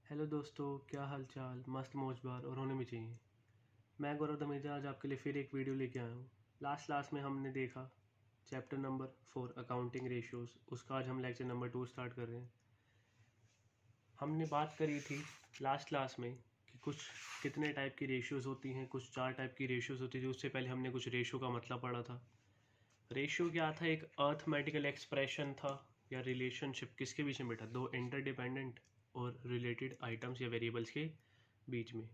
Hello दोस्तों, क्या हाल चाल। मस्त मौजबार और होने भी चाहिए। मैं गौरव दमेजा आज आपके लिए फिर एक वीडियो लेके आया हूँ। लास्ट क्लास में हमने देखा चैप्टर नंबर 4 अकाउंटिंग रेशियोज़। उसका आज हम लेक्चर नंबर 2 स्टार्ट कर रहे हैं। हमने बात करी थी लास्ट क्लास में कि कुछ कितने टाइप की रेशियोज़ होती हैं, कुछ 4 टाइप की रेशियोज़ होती थी। उससे पहले हमने कुछ रेशियो का मतलब पढ़ा था। रेशियो क्या था? एक अर्थमेटिकल एक्सप्रेशन था या रिलेशनशिप किसके बीच में बेटा? दो इंटरडिपेंडेंट और रिलेटेड आइटम्स या वेरिएबल्स के बीच में।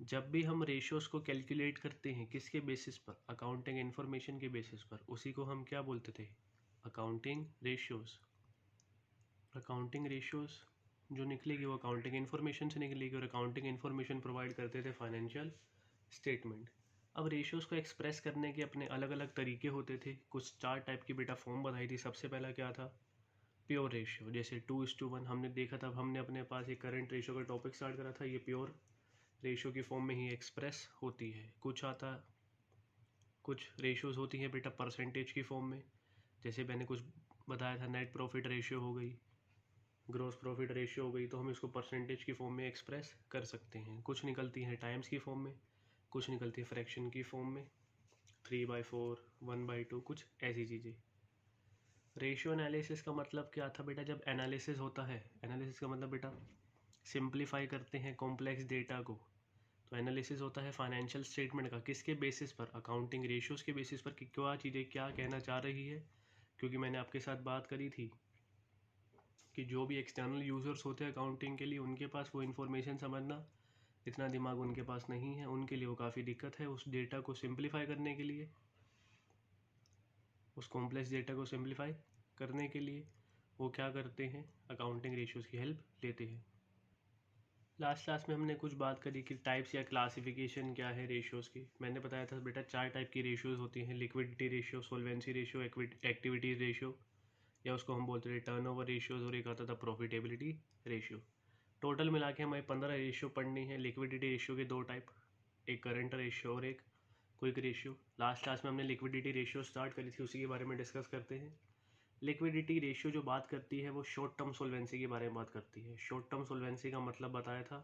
जब भी हम रेशियोज़ को कैलकुलेट करते हैं किसके बेसिस पर? अकाउंटिंग इन्फॉर्मेशन के बेसिस पर। उसी को हम क्या बोलते थे? Accounting ratios. अकाउंटिंग रेशियोज़ जो निकलेगी वो अकाउंटिंग इन्फॉर्मेशन से निकलेगी, और अकाउंटिंग इन्फॉर्मेशन प्रोवाइड करते थे फाइनेंशियल स्टेटमेंट। अब रेशियोज़ को एक्सप्रेस करने के अपने अलग अलग तरीके होते थे। कुछ 4 टाइप की बेटा फॉर्म बताई थी। सबसे पहला क्या था? प्योर रेशियो, जैसे 2:1 हमने देखा था। हमने अपने पास एक करंट रेशियो का टॉपिक स्टार्ट करा था। ये प्योर रेशियो की फॉर्म में ही एक्सप्रेस होती है। कुछ रेशियोज़ होती हैं बेटा परसेंटेज की फॉर्म में, जैसे मैंने कुछ बताया था। नेट प्रॉफिट रेशियो हो गई, ग्रॉस प्रॉफिट रेशियो हो गई, तो हम इसको परसेंटेज की फॉर्म में एक्सप्रेस कर सकते हैं। कुछ निकलती हैं टाइम्स की फॉर्म में, कुछ निकलती है फ्रैक्शन की फॉर्म में, 3/4, 1/2, कुछ ऐसी चीज़ें। रेशियो एनालिसिस का मतलब क्या था बेटा? जब एनालिसिस होता है, एनालिसिस का मतलब बेटा सिंप्लीफाई करते हैं कॉम्प्लेक्स डेटा को। तो एनालिसिस होता है फाइनेंशियल स्टेटमेंट का। किसके बेसिस पर? अकाउंटिंग रेशियोज़ के बेसिस पर कि क्या चीज़ें क्या कहना चाह रही है। क्योंकि मैंने आपके साथ बात करी थी कि जो भी एक्सटर्नल यूज़र्स होते हैं अकाउंटिंग के लिए, उनके पास वो इन्फॉर्मेशन समझना इतना दिमाग उनके पास नहीं है। उनके लिए वो काफ़ी दिक्कत है उस डेटा को सिंप्लीफाई करने के लिए। उस कॉम्प्लेक्स डेटा को सिंप्लीफाई करने के लिए वो क्या करते हैं? अकाउंटिंग रेशियोज़ की हेल्प लेते हैं। लास्ट क्लास में हमने कुछ बात करी कि टाइप्स या क्लासिफिकेशन क्या है रेशियोज़ की। मैंने बताया था बेटा 4 टाइप की रेशियोज़ होती हैं। Liquidity ratio, solvency ratio, activities ratio, या उसको हम बोलते थे टर्नओवर रेशियोज़, और एक आता था प्रॉफिटेबिलिटी रेशियो। टोटल मिला के हमें 15 रेशियो पढ़नी है। लिक्विडिटी रेशियो के 2 टाइप, एक करंट रेशियो और एक क्विक रेशियो। लास्ट क्लास में हमने लिक्विडिटी रेशियो स्टार्ट करी थी, उसी के बारे में डिस्कस करते हैं। लिक्विडिटी रेशियो जो बात करती है वो शॉर्ट टर्म सोल्वेंसी के बारे में बात करती है। शॉर्ट टर्म सोल्वेंसी का मतलब बताया था,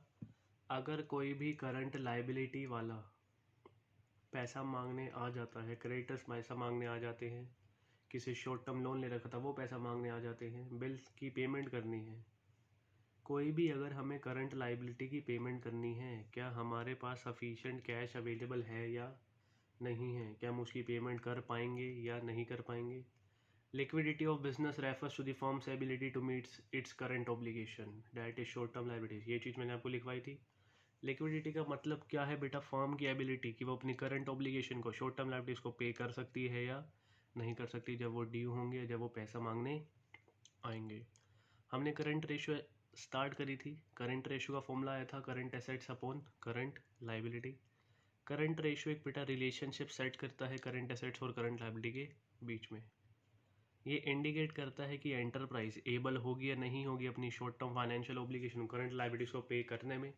अगर कोई भी करंट लाइबिलिटी वाला पैसा मांगने आ जाता है, क्रेडिटर्स पैसा मांगने आ जाते हैं, किसी शॉर्ट टर्म लोन ले रखा था वो पैसा मांगने आ जाते हैं, बिल्स की पेमेंट करनी है, कोई भी अगर हमें करंट लाइबिलिटी की पेमेंट करनी है, क्या हमारे पास सफिशिएंट कैश अवेलेबल है या नहीं है, क्या हम उसकी पेमेंट कर पाएंगे या नहीं कर पाएंगे। Liquidity of business refers to the firm's ability to meet its current obligation, that is short term liabilities। ये चीज़ मैंने आपको लिखवाई थी। लिक्विडिटी का मतलब क्या है बेटा? फर्म की एबिलिटी कि वो अपनी करंट ऑब्लिगेशन को, शॉर्ट टर्म लाइबिलिटीज़ को पे कर सकती है या नहीं कर सकती, जब वो ड्यू होंगे या जब वो पैसा मांगने आएंगे। हमने करंट रेशियो स्टार्ट करी थी। करंट रेशियो का फॉर्मूला आया था current assets upon current liability. Current ratio एक बेटा रिलेशनशिप सेट करता है करंट एसेट्स और करंट लाइबिलिटी के बीच में। ये इंडिकेट करता है कि एंटरप्राइज एबल होगी या नहीं होगी अपनी short term financial obligation, current liabilities को पे करने में,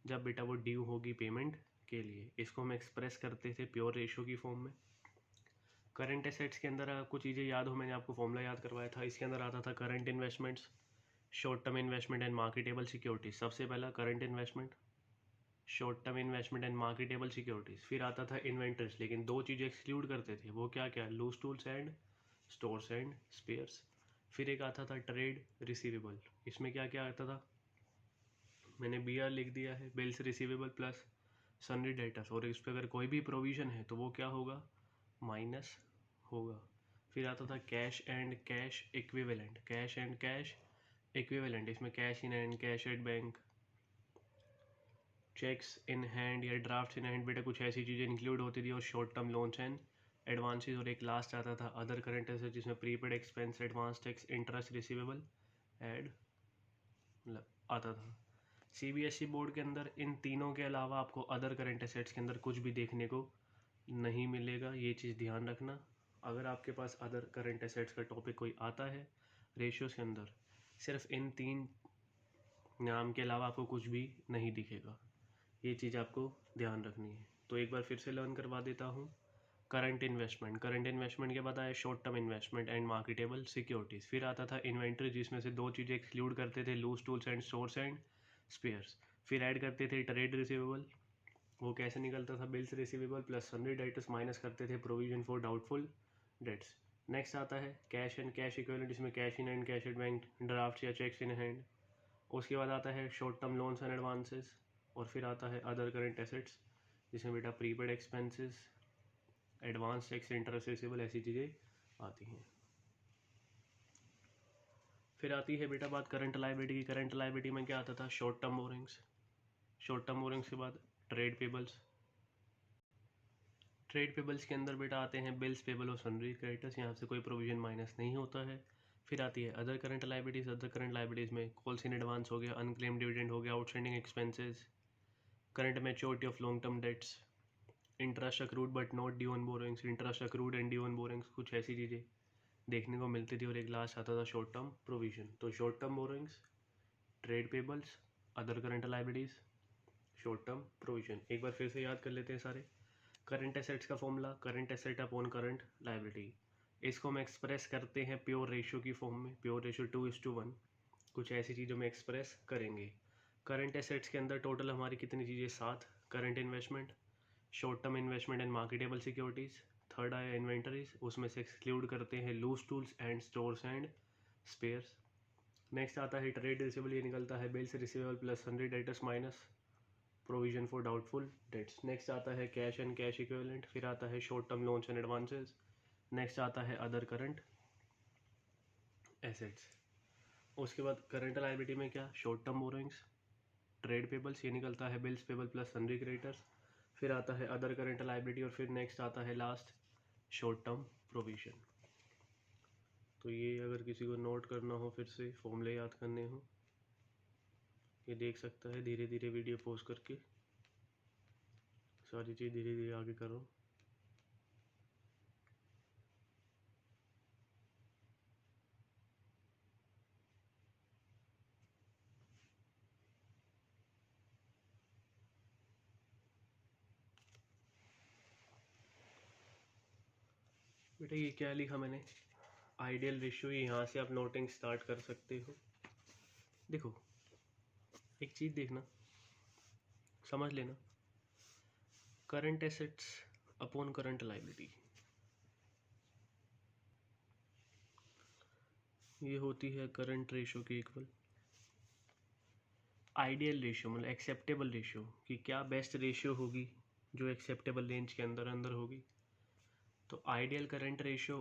जब बेटा वो ड्यू होगी पेमेंट के लिए। इसको हम एक्सप्रेस करते थे प्योर रेशियो की फॉर्म में। करंट एसेट्स के अंदर आपको चीज़ें याद हो, मैंने आपको फॉर्मूला याद करवाया था। इसके अंदर आता था current investments, short term investment and marketable securities. सबसे पहला current investment, short term investment and marketable securities. फिर आता था इन्वेंटरीज, लेकिन 2 चीज़ें एक्सक्लूड करते थे। वो क्या क्या? Loose tools and stores and spares. फिर एक आता था ट्रेड रिसीवेबल। इसमें क्या क्या आता था? मैंने BR लिख दिया है, bills receivable plus Sunny debtors, और इस पर अगर कोई भी प्रोविज़न है तो वो क्या होगा? माइनस होगा। फिर आता था cash and cash equivalent. Cash and cash equivalent, इसमें cash in hand, cash at bank, cheques in hand या ड्राफ्ट इन हैंड, बेटा कुछ ऐसी चीज़ें इंक्लूड होती थी। और short term loans and advances. और एक लास्ट आता था अदर करंट एसेट्स, जिसमें prepaid expense, advance tax, interest receivable add आता था। CBSE बोर्ड के अंदर इन तीनों के अलावा आपको अदर करंट एसेट्स के अंदर कुछ भी देखने को नहीं मिलेगा। ये चीज़ ध्यान रखना। अगर आपके पास अदर करंट एसेट्स का टॉपिक कोई आता है रेशियोज़ के अंदर, सिर्फ इन 3 नाम के अलावा आपको कुछ भी नहीं दिखेगा। ये चीज़ आपको ध्यान रखनी है। तो एक बार फिर से लर्न करवा देता हूँ। करंट इन्वेस्टमेंट, करंट इन्वेस्टमेंट के बाद आया short term investment and marketable securities. फिर आता था इन्वेंट्री, जिसमें से 2 चीज़ें एक्सक्लूड करते थे, loose tools and stores and spares. फिर ऐड करते थे ट्रेड रिसीवेबल, वो कैसे निकलता था, bills receivable plus sundry debtors minus करते थे provision for doubtful debts. Next आता है कैश एंड कैश इक्विवेलेंट, जिसमें cash in hand, cash at bank, draft या चेक्स इन हैंड। उसके बाद आता है short term loans and advances, और फिर आता है अदर करेंट एसेट्स, जिसमें बेटा prepaid expenses, advance tax, interest receivable, ऐसी चीज़ें आती हैं। फिर आती है बेटा बात करंट लायबिलिटी की। करंट लायबिलिटी में क्या आता था, short term borrowings. Short term borrowings के बाद ट्रेड पेबल्स। ट्रेड पेबल्स के अंदर बेटा आते हैं बिल्स पेबल और सन्ड्री क्रेडिटर्स, यहाँ से कोई प्रोविजन माइनस नहीं होता है। फिर आती है other current liabilities. Other current liabilities में कॉल्स इन एडवांस हो गया, अनक्लेम डिविडेंड हो गया, outstanding expenses, current maturity of long term debts, interest accrued but not due on borings, interest accrued and due on borings, कुछ ऐसी चीज़ें देखने को मिलती थी। और एक लास्ट आता था शॉर्ट टर्म प्रोविजन। तो short term borrowings, trade payables, other current liabilities, short term provision. एक बार फिर से याद कर लेते हैं सारे। करंट एसेट्स का formula, current asset upon current liability. इसको हम एक्सप्रेस करते हैं प्योर रेशियो की फॉर्म में, प्योर रेशियो 2:1। कुछ ऐसी चीज़ों में एक्सप्रेस करेंगे। करंट एसेट्स के अंदर टोटल हमारी कितनी चीज़ें, 7। Current investment, short term investment and marketable securities. Third आया इन्वेंटरीज, उसमें से एक्सक्लूड करते हैं loose tools and stores and spares. Next आता है ट्रेड रिसीवेबल, ये निकलता है bills receivable plus sundry debtors minus provision for doubtful debts. Next आता है कैश एंड कैश इक्विवेलेंट। फिर आता है short term loans and advances. Next आता है अदर करंट एसेट्स। उसके बाद करंट लायबिलिटी में क्या, short term borrowings, trade payables, ये निकलता है bills payable plus sundry creditors. फिर आता है अदर करंट लायबिलिटी, और फिर नेक्स्ट आता है लास्ट शॉर्ट टर्म प्रोविजन। तो ये अगर किसी को नोट करना हो, फिर से फॉर्मूले याद करने हो, ये देख सकता है। धीरे धीरे वीडियो पॉज करके सारी चीज़ धीरे धीरे आगे करो। बेटा ये क्या लिखा मैंने, आइडियल रेशियो, यहाँ से आप नोटिंग स्टार्ट कर सकते हो। देखो एक चीज़ देखना, समझ लेना, current assets upon current liability, ये होती है करंट रेशियो के इक्वल। आइडियल रेशियो मतलब एक्सेप्टेबल रेशियो, कि क्या बेस्ट रेशियो होगी जो एक्सेप्टेबल रेंज के अंदर अंदर होगी। तो आइडियल करंट रेशियो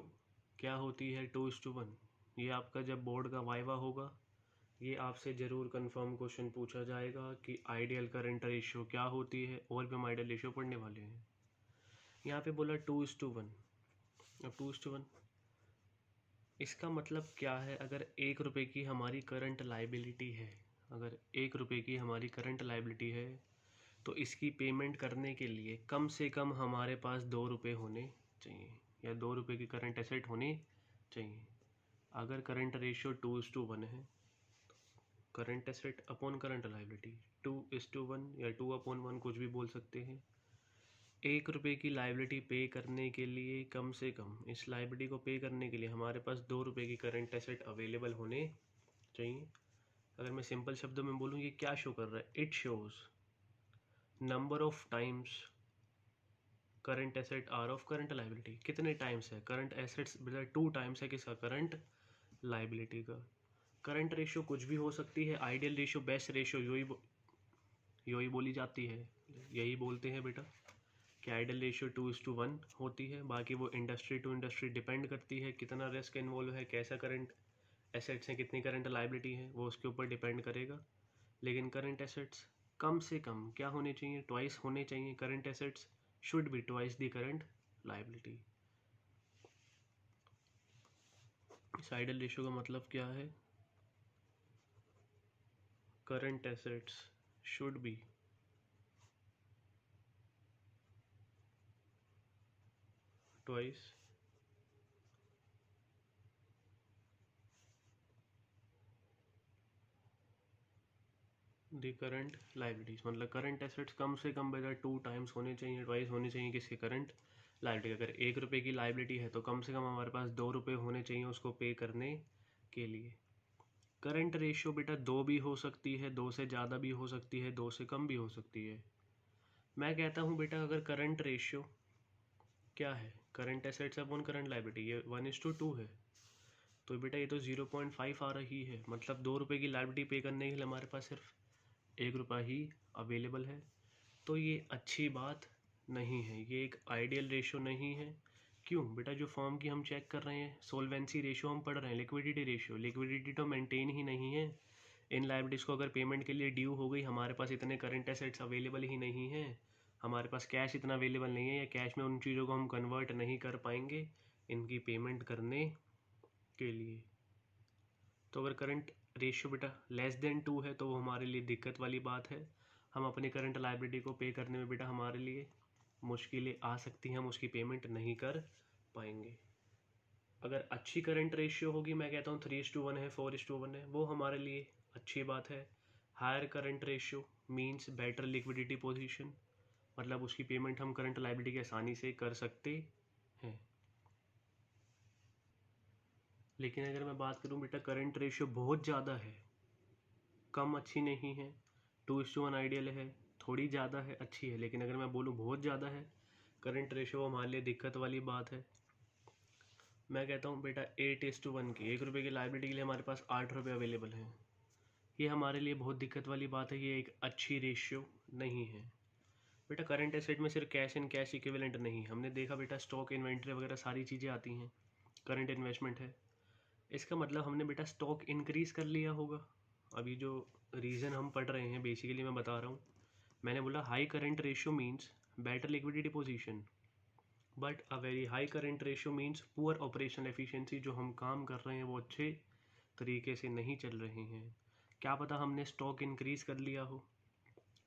क्या होती है, 2:1। ये आपका जब बोर्ड का वाइवा होगा, ये आपसे ज़रूर कंफर्म क्वेश्चन पूछा जाएगा कि आइडियल करंट रेशियो क्या होती है, और भी हम आइडियल रेशियो पढ़ने वाले हैं। यहाँ पे बोला 2:1। अब 2:1 इसका मतलब क्या है, अगर 1 रुपये की हमारी करंट लाइबिलिटी है, अगर 1 रुपये की हमारी करंट लाइबिलिटी है, तो इसकी पेमेंट करने के लिए कम से कम हमारे पास 2 रुपये होने चाहिए, या 2 रुपये की करंट एसेट होनी चाहिए। अगर करंट रेशियो 2:1 है, current asset upon current liability 2:1 या 2/1, कुछ भी बोल सकते हैं। 1 रुपये की लाइबिलिटी पे करने के लिए कम से कम, इस लाइबिलिटी को पे करने के लिए हमारे पास 2 रुपये की करंट एसेट अवेलेबल होने चाहिए। अगर मैं सिंपल शब्दों में बोलूँ, ये क्या शो कर रहा है, it shows number of times current asset are of current liability. कितने टाइम्स है करंट एसेट्स, 2 टाइम्स है किसका, करंट लाइबिलिटी का। करंट रेशियो कुछ भी हो सकती है, आइडियल रेशियो, बेस्ट रेशियो यही बोली जाती है, यही बोलते हैं बेटा कि आइडियल रेशियो 2:1 होती है। बाकी वो इंडस्ट्री टू इंडस्ट्री डिपेंड करती है, कितना रिस्क इन्वॉल्व है, कैसा करंट एसेट्स हैं, कितनी करंट लाइबिलिटी है, वो उसके ऊपर डिपेंड करेगा। लेकिन करंट एसेट्स कम से कम क्या होने चाहिए, ट्वाइस होने चाहिए। Current assets should be twice the current liability. इस आइडियल रेशियो का मतलब क्या है, current assets should be twice the current liabilities. मतलब करंट एसेट्स कम से कम बेटा 2 टाइम्स होने चाहिए, ट्वाइस होने चाहिए किसके, करंट लाइबिलिटी। अगर 1 रुपये की लाइबिलिटी है, तो कम से कम हमारे पास 2 रुपये होने चाहिए उसको पे करने के लिए। करंट रेशियो बेटा 2 भी हो सकती है, 2 से ज़्यादा भी हो सकती है, 2 से कम भी हो सकती है। मैं कहता हूँ बेटा अगर करंट रेशियो क्या है, current assets upon current liability, ये 1:2 है, तो बेटा ये तो 0.5 आ रही है। मतलब 2 रुपये की लायबिलिटी पे करने के लिए हमारे पास सिर्फ 1 रुपया ही अवेलेबल है। तो ये अच्छी बात नहीं है, ये एक आइडियल रेशियो नहीं है। क्यों बेटा, जो फॉर्म की हम चेक कर रहे हैं, सोल्वेंसी रेशियो हम पढ़ रहे हैं, लिक्विडिटी रेशियो, लिक्विडिटी तो मेंटेन ही नहीं है। इन लायबिलिटीज़ को अगर पेमेंट के लिए ड्यू हो गई, हमारे पास इतने करंट एसेट्स अवेलेबल ही नहीं है, हमारे पास कैश इतना अवेलेबल नहीं है, या कैश में उन चीज़ों को हम कन्वर्ट नहीं कर पाएंगे इनकी पेमेंट करने के लिए। तो अगर करंट रेशियो बेटा <<2 है तो वो हमारे लिए दिक्कत वाली बात है। हम अपनी करंट लायबिलिटी को पे करने में बेटा हमारे लिए मुश्किलें आ सकती हैं, हम उसकी पेमेंट नहीं कर पाएंगे। अगर अच्छी करंट रेशियो होगी, मैं कहता हूँ 3:1 है, 4:1 है, वो हमारे लिए अच्छी बात है। Higher current ratio means better liquidity position, मतलब उसकी पेमेंट हम करंट लायबिलिटी की आसानी से कर सकते हैं। लेकिन अगर मैं बात करूं बेटा करंट रेशियो बहुत ज़्यादा है, कम अच्छी नहीं है, 2:1 आइडियल है, थोड़ी ज़्यादा है अच्छी है, लेकिन अगर मैं बोलूँ बहुत ज़्यादा है करंट रेशियो, हमारे लिए दिक्कत वाली बात है। मैं कहता हूँ बेटा 8:1 की, 1 रुपये की लायबिलिटी के लिए हमारे पास 8 रुपये अवेलेबल हैं, ये हमारे लिए बहुत दिक्कत वाली बात है, ये एक अच्छी रेशियो नहीं है। बेटा करंट एसेट में सिर्फ कैश एंड कैश इक्विवेलेंट नहीं, हमने देखा बेटा स्टॉक, इन्वेंट्री वगैरह सारी चीज़ें आती हैं, करंट इन्वेस्टमेंट है। इसका मतलब हमने बेटा स्टॉक इंक्रीज़ कर लिया होगा। अभी जो रीज़न हम पढ़ रहे हैं बेसिकली मैं बता रहा हूँ, मैंने बोला high current ratio means better liquidity position, but a very high current ratio means poor operational efficiency, जो हम काम कर रहे हैं वो अच्छे तरीके से नहीं चल रहे हैं। क्या पता हमने स्टॉक इंक्रीज़ कर लिया हो,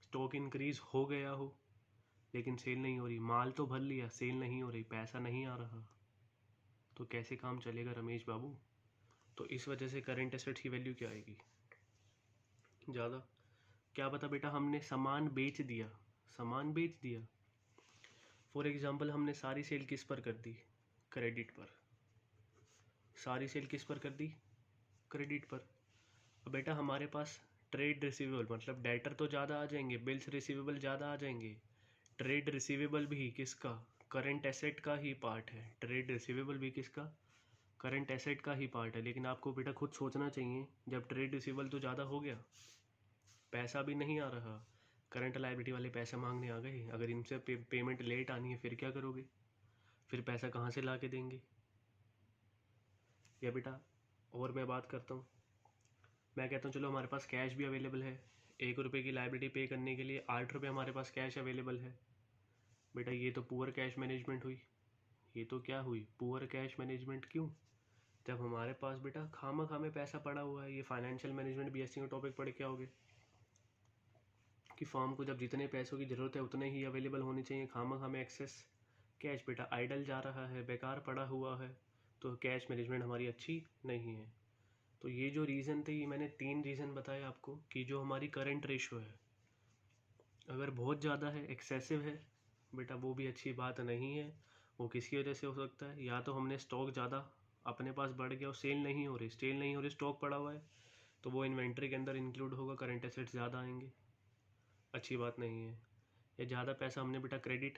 स्टॉक इंक्रीज़ हो गया हो, लेकिन सेल नहीं हो रही, माल तो भर लिया, सेल नहीं हो रही, पैसा नहीं आ रहा, तो कैसे काम चलेगा रमेश बाबू। तो इस वजह से करंट एसेट्स की वैल्यू क्या आएगी, ज़्यादा। क्या पता बेटा हमने सामान बेच दिया, सामान बेच दिया, फॉर एग्ज़ाम्पल हमने सारी सेल किस पर कर दी, क्रेडिट पर, सारी सेल किस पर कर दी, क्रेडिट पर। अब बेटा हमारे पास ट्रेड रिसीवेबल मतलब डेटर तो ज़्यादा आ जाएंगे, बिल्स रिसीवेबल ज़्यादा आ जाएंगे। ट्रेड रिसीवेबल भी किसका, करंट एसेट का ही पार्ट है, ट्रेड रिसीवेबल भी किसका, करंट एसेट का ही पार्ट है। लेकिन आपको बेटा खुद सोचना चाहिए, जब ट्रेड रिसीवेबल तो ज़्यादा हो गया, पैसा भी नहीं आ रहा, करंट लायबिलिटी वाले पैसे मांगने आ गए, अगर इनसे पेमेंट लेट आनी है फिर क्या करोगे, फिर पैसा कहाँ से ला के देंगे। या बेटा और मैं बात करता हूँ, मैं कहता हूँ चलो हमारे पास कैश भी अवेलेबल है, 1 रुपये की लायबिलिटी पे करने के लिए 8 रुपये हमारे पास कैश अवेलेबल है। बेटा ये तो पुअर कैश मैनेजमेंट हुई, ये तो क्या हुई, पुअर कैश मैनेजमेंट। क्यों, जब हमारे पास बेटा खामा खामे पैसा पड़ा हुआ है, ये फाइनेंशियल मैनेजमेंट बीएससी का टॉपिक पढ़ के आओगे कि फॉर्म को जब जितने पैसों की ज़रूरत है उतने ही अवेलेबल होने चाहिए, खामा खामे एक्सेस कैश बेटा आइडल जा रहा है, बेकार पड़ा हुआ है, तो कैश मैनेजमेंट हमारी अच्छी नहीं है। तो ये जो रीज़न थे, ये मैंने 3 रीज़न बताए आपको कि जो हमारी करंट रेशो है अगर बहुत ज़्यादा है, एक्सेसिव है बेटा, वो भी अच्छी बात नहीं है। वो किसकी वजह से हो सकता है, या तो हमने स्टॉक ज़्यादा अपने पास बढ़ गया और सेल नहीं हो रही, स्टॉक पड़ा हुआ है, तो वो इन्वेंट्री के अंदर इंक्लूड होगा, करंट एसेट्स ज़्यादा आएंगे, अच्छी बात नहीं है। या ज़्यादा पैसा हमने बेटा क्रेडिट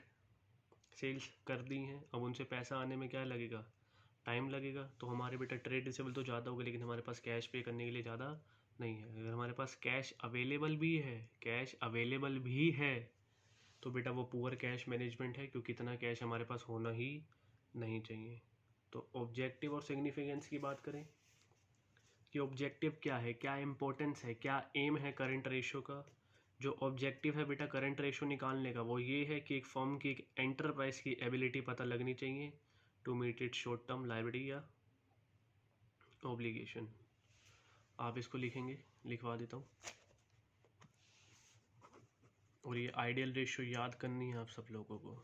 सेल्स कर दी हैं, अब उनसे पैसा आने में क्या लगेगा, टाइम लगेगा, तो हमारे बेटा ट्रेड रिसीवेबल तो ज़्यादा होगा, लेकिन हमारे पास कैश पे करने के लिए ज़्यादा नहीं है। अगर हमारे पास कैश अवेलेबल भी है, कैश अवेलेबल भी है, तो बेटा वो पुअर कैश मैनेजमेंट है, क्योंकि इतना कैश हमारे पास होना ही नहीं चाहिए। तो ऑब्जेक्टिव और सिग्निफिकेंस की बात करें कि ऑब्जेक्टिव क्या है, क्या इंपॉर्टेंस है, क्या एम है करंट रेशियो का। जो ऑब्जेक्टिव है बेटा करंट रेशियो निकालने का, वो ये है कि एक फर्म की, एक एंटरप्राइज की एबिलिटी पता लगनी चाहिए to meet it short term liability या ऑब्लिगेशन। आप इसको लिखेंगे, लिखवा देता हूँ, और ये आइडियल रेशियो याद करनी है आप सब लोगों को।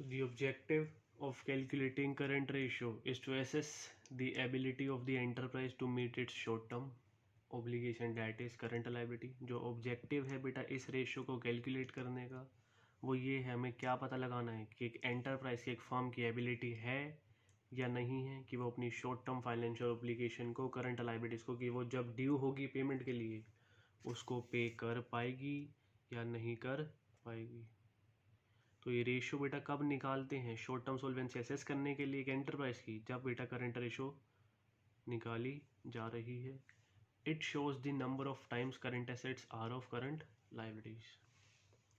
The objective of calculating current ratio is to assess the ability of the enterprise to meet its short-term obligation, that is current liability. जो ऑब्जेक्टिव है बेटा इस रेशियो को कैलकुलेट करने का वो ये है, हमें क्या पता लगाना है कि एक एंटरप्राइज की, एक फर्म की एबिलिटी है या नहीं है कि वो अपनी शॉर्ट टर्म फाइनेंशियल ऑब्लिगेशन को, करंट लाइबिलिटीज़ को, कि वो जब ड्यू होगी पेमेंट के लिए उसको पे कर पाएगी या नहीं कर पाएगी। तो ये रेशियो बेटा कब निकालते हैं? शॉर्ट टर्म सॉल्वेंसी असेस करने के लिए एक एंटरप्राइज की, जब बेटा करंट रेशियो निकाली जा रही है। It shows the number of times current assets are of current liabilities.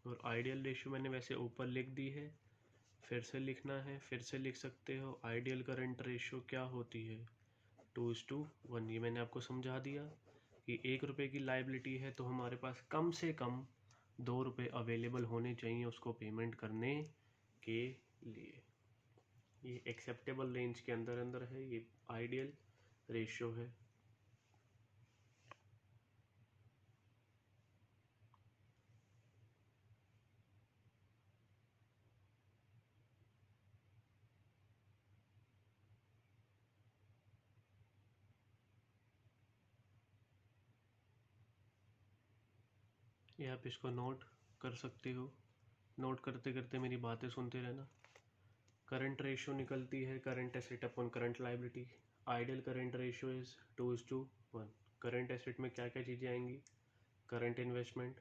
और आइडियल रेशियो मैंने वैसे ऊपर लिख दी है, फिर से लिखना है, फिर से लिख सकते हो। आइडियल करंट रेशियो क्या होती है? 2:1। ये मैंने आपको समझा दिया कि 1 रुपये की लाइबिलिटी है तो हमारे पास कम से कम 2 रुपये अवेलेबल होने चाहिए उसको पेमेंट करने के लिए। ये एक्सेप्टेबल रेंज के अंदर अंदर है, ये आइडियल रेशियो है। ये आप इसको नोट कर सकते हो, नोट करते करते मेरी बातें सुनते रहना। करंट रेशियो निकलती है current asset upon current liability. Ideal current ratio is 2:1। Current asset में क्या क्या चीज़ें आएंगी? Current investment,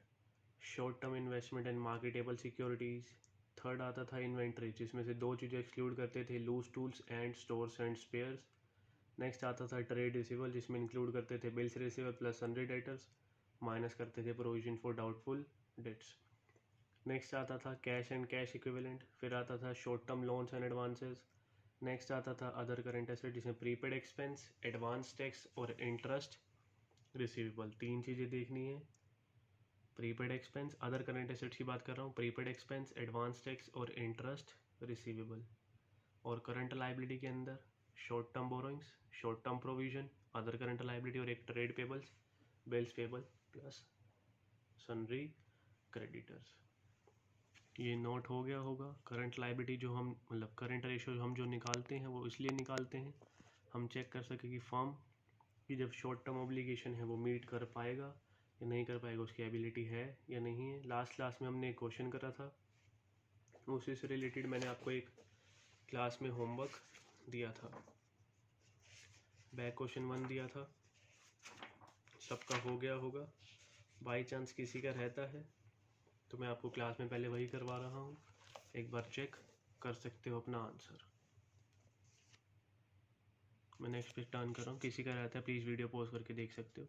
short term investment and marketable securities. Third आता था इन्वेंट्री, जिसमें से 2 चीज़ें एक्सक्लूड करते थे, loose tools and stores and spares. Next आता था ट्रेड रिसीवेबल, जिसमें इंक्लूड करते थे bills receivable plus sundry debtors, minus करते थे provision for doubtful debts. Next आता था कैश एंड कैश इक्विवेलेंट, फिर आता था short term loans and advances. Next आता था अदर करंट एसेट, जिसमें प्रीपेड एक्सपेंस, एडवांस टैक्स और इंटरेस्ट रिसीवेबल। 3 चीज़ें देखनी है, prepaid expense, other current assets की बात कर रहा हूँ, प्रीपेड एक्सपेंस, एडवांस टैक्स और इंटरेस्ट रिसीवेबल। और करंट लाइबिलिटी के अंदर short term borrowings, short term provision, other current liability और एक trade payables, bills payable plus sundry creditors. ये नोट हो गया होगा। करंट लाइबिलिटी जो हम, मतलब करंट रेशियो हम जो निकालते हैं वो इसलिए निकालते हैं हम चेक कर सके कि फर्म की जब शॉर्ट टर्म ऑब्लिगेशन है वो मीट कर पाएगा या नहीं कर पाएगा, उसकी एबिलिटी है या नहीं है। लास्ट क्लास में हमने एक क्वेश्चन करा था, उसी से रिलेटेड मैंने आपको एक क्लास में होमवर्क दिया था, बैक क्वेश्चन 1 दिया था। सबका हो गया होगा, बाई चांस किसी का रहता है तो मैं आपको क्लास में पहले वही करवा रहा हूँ, एक बार चेक कर सकते हो अपना आंसर। मैं नेक्स्ट पे टर्न कर रहा हूँ, किसी का रहता है प्लीज़ वीडियो पॉज करके देख सकते हो।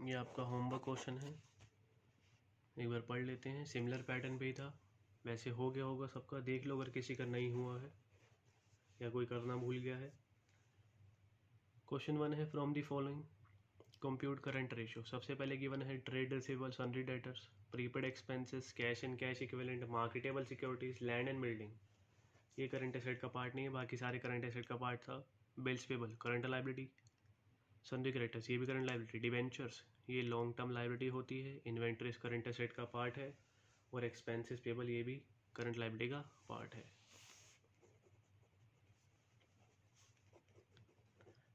ये आपका होमवर्क क्वेश्चन है, एक बार पढ़ लेते हैं। सिमिलर पैटर्न पे ही था, वैसे हो गया होगा सबका, देख लो अगर किसी का नहीं हुआ है या कोई करना भूल गया है। क्वेश्चन 1 है, from the following compute current ratio. सबसे पहले गिवन है trade receivable, sundry debtors, prepaid expenses, cash and cash equivalent, marketable securities, land and building. ये करंट एसेट का पार्ट नहीं है, बाकी सारे करंट एसेट का पार्ट था। Bills payable current liability, sundry creditors ये भी करंट लाइबिलिटी, डिवेंचर्स ये लॉन्ग टर्म लाइबिलिटी होती है, इन्वेंट्रीज करंट एसेट का पार्ट है, और एक्सपेंसेस पेबल ये भी करंट लाइबिलिटी का पार्ट है।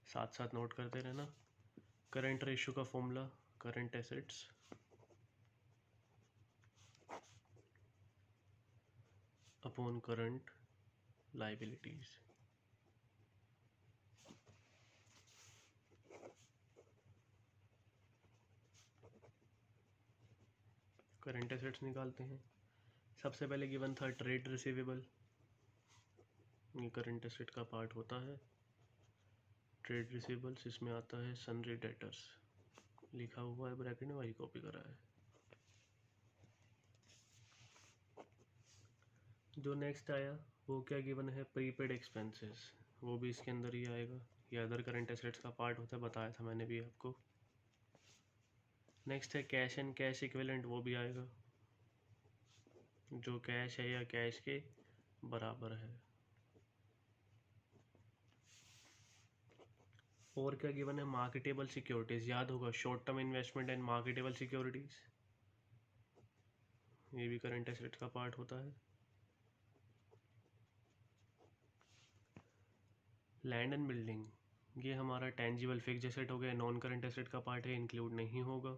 साथ साथ नोट करते रहना। करंट रेशियो का formula, current assets upon current liabilities. Current assets निकालते हैं। सबसे पहले गिवन था ट्रेड रिसीवेबल, ये करंट एसेट का पार्ट होता है। ट्रेड रिसीवेबल्स, इसमें आता है सन्ड्री डेटर्स, लिखा हुआ है ब्रैकेट में, वही कॉपी करा है। जो नेक्स्ट आया वो क्या गिवन है, प्रीपेड एक्सपेंसेस, वो भी इसके अंदर ही आएगा, ये अदर करंट एसेट्स का पार्ट होता है, बताया था मैंने भी आपको। नेक्स्ट है कैश एंड कैश इक्विवेलेंट, वो भी आएगा, जो कैश है या कैश के बराबर है। और क्या गिवन है, मार्केटेबल सिक्योरिटीज, याद होगा short term investment and marketable securities, ये भी करंट एसेट का पार्ट होता है। लैंड एंड बिल्डिंग, ये हमारा टेंजिबल फिक्स्ड एसेट हो गया, नॉन करंट एसेट का पार्ट है, इंक्लूड नहीं होगा।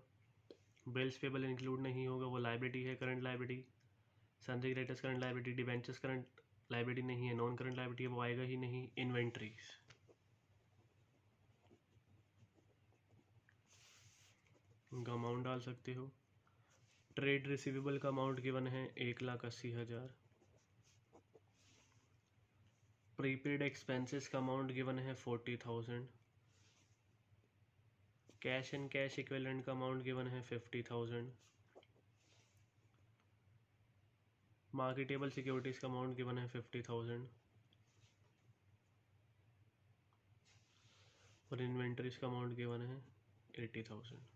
बिल्स पेबल इंक्लूड नहीं होगा, वो लाइबिलिटी है, current liability. Sundry creditors current liability, debentures current liability नहीं है, नॉन करंट लाइबिलिटी है, वो आएगा ही नहीं। इन्वेंट्रीज, उनका अमाउंट डाल सकते हो। ट्रेड रिसीवेबल का अमाउंट गिवन है 1,80,000। प्रीपेड एक्सपेंसेस का अमाउंट गिवन है 40,000। कैश एंड कैश इक्विवेलेंट का अमाउंट गिवन है 50,000। मार्केटेबल सिक्योरिटीज का अमाउंट गिवन है 50,000 और इन्वेंटरीज का अमाउंट गिवन है 80,000।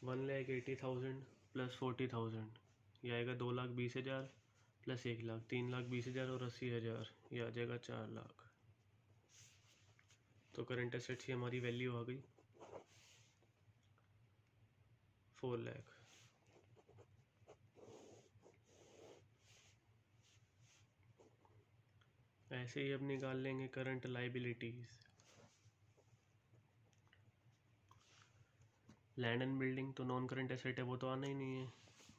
1,80,000 प्लस 40,000, यह आएगा 2,20,000 प्लस 1,00,000, 3,20,000 और 80,000, यह आ जाएगा 4,00,000। तो करंट एसेट्स की हमारी वैल्यू आ गई 4,00,000। ऐसे ही अब निकाल लेंगे current liabilities. Land and building तो नॉन करंट एसेट है, वो तो आना ही नहीं है।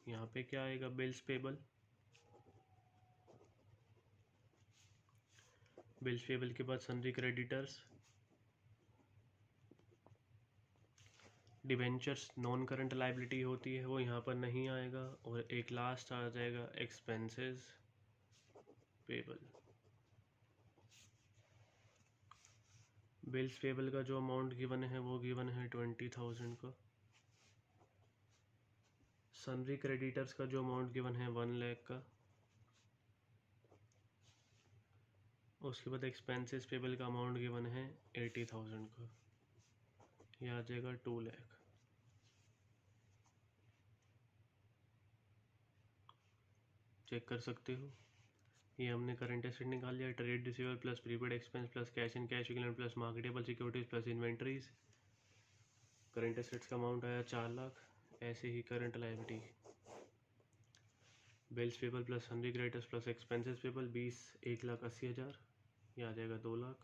यहाँ पे क्या आएगा, बिल्स पेबल। बिल्स पेबल के बाद sundry creditors, debentures non current liability होती है, वो यहाँ पर नहीं आएगा। और एक लास्ट आ जाएगा एक्सपेंसेस पेबल। बिल्स पेबल का जो अमाउंट गिवन है वो गिवन है 20,000 का। सन्ड्री क्रेडिटर्स का जो अमाउंट गिवन है 1,00,000 का। उसके बाद एक्सपेंसेस पेबल का अमाउंट गिवन है 80,000 का, यह आ जाएगा 2,00,000। चेक कर सकते हो, ये हमने करंट एसेट निकाल लिया। Trade receivable plus prepaid expense plus cash and cash equivalent plus marketable securities plus inventories. Current assets का अमाउंट आया 4,00,000। ऐसे ही current liability, bills payable plus sundry creditors plus expenses payable 1,80,000, यह आ जाएगा 2,00,000।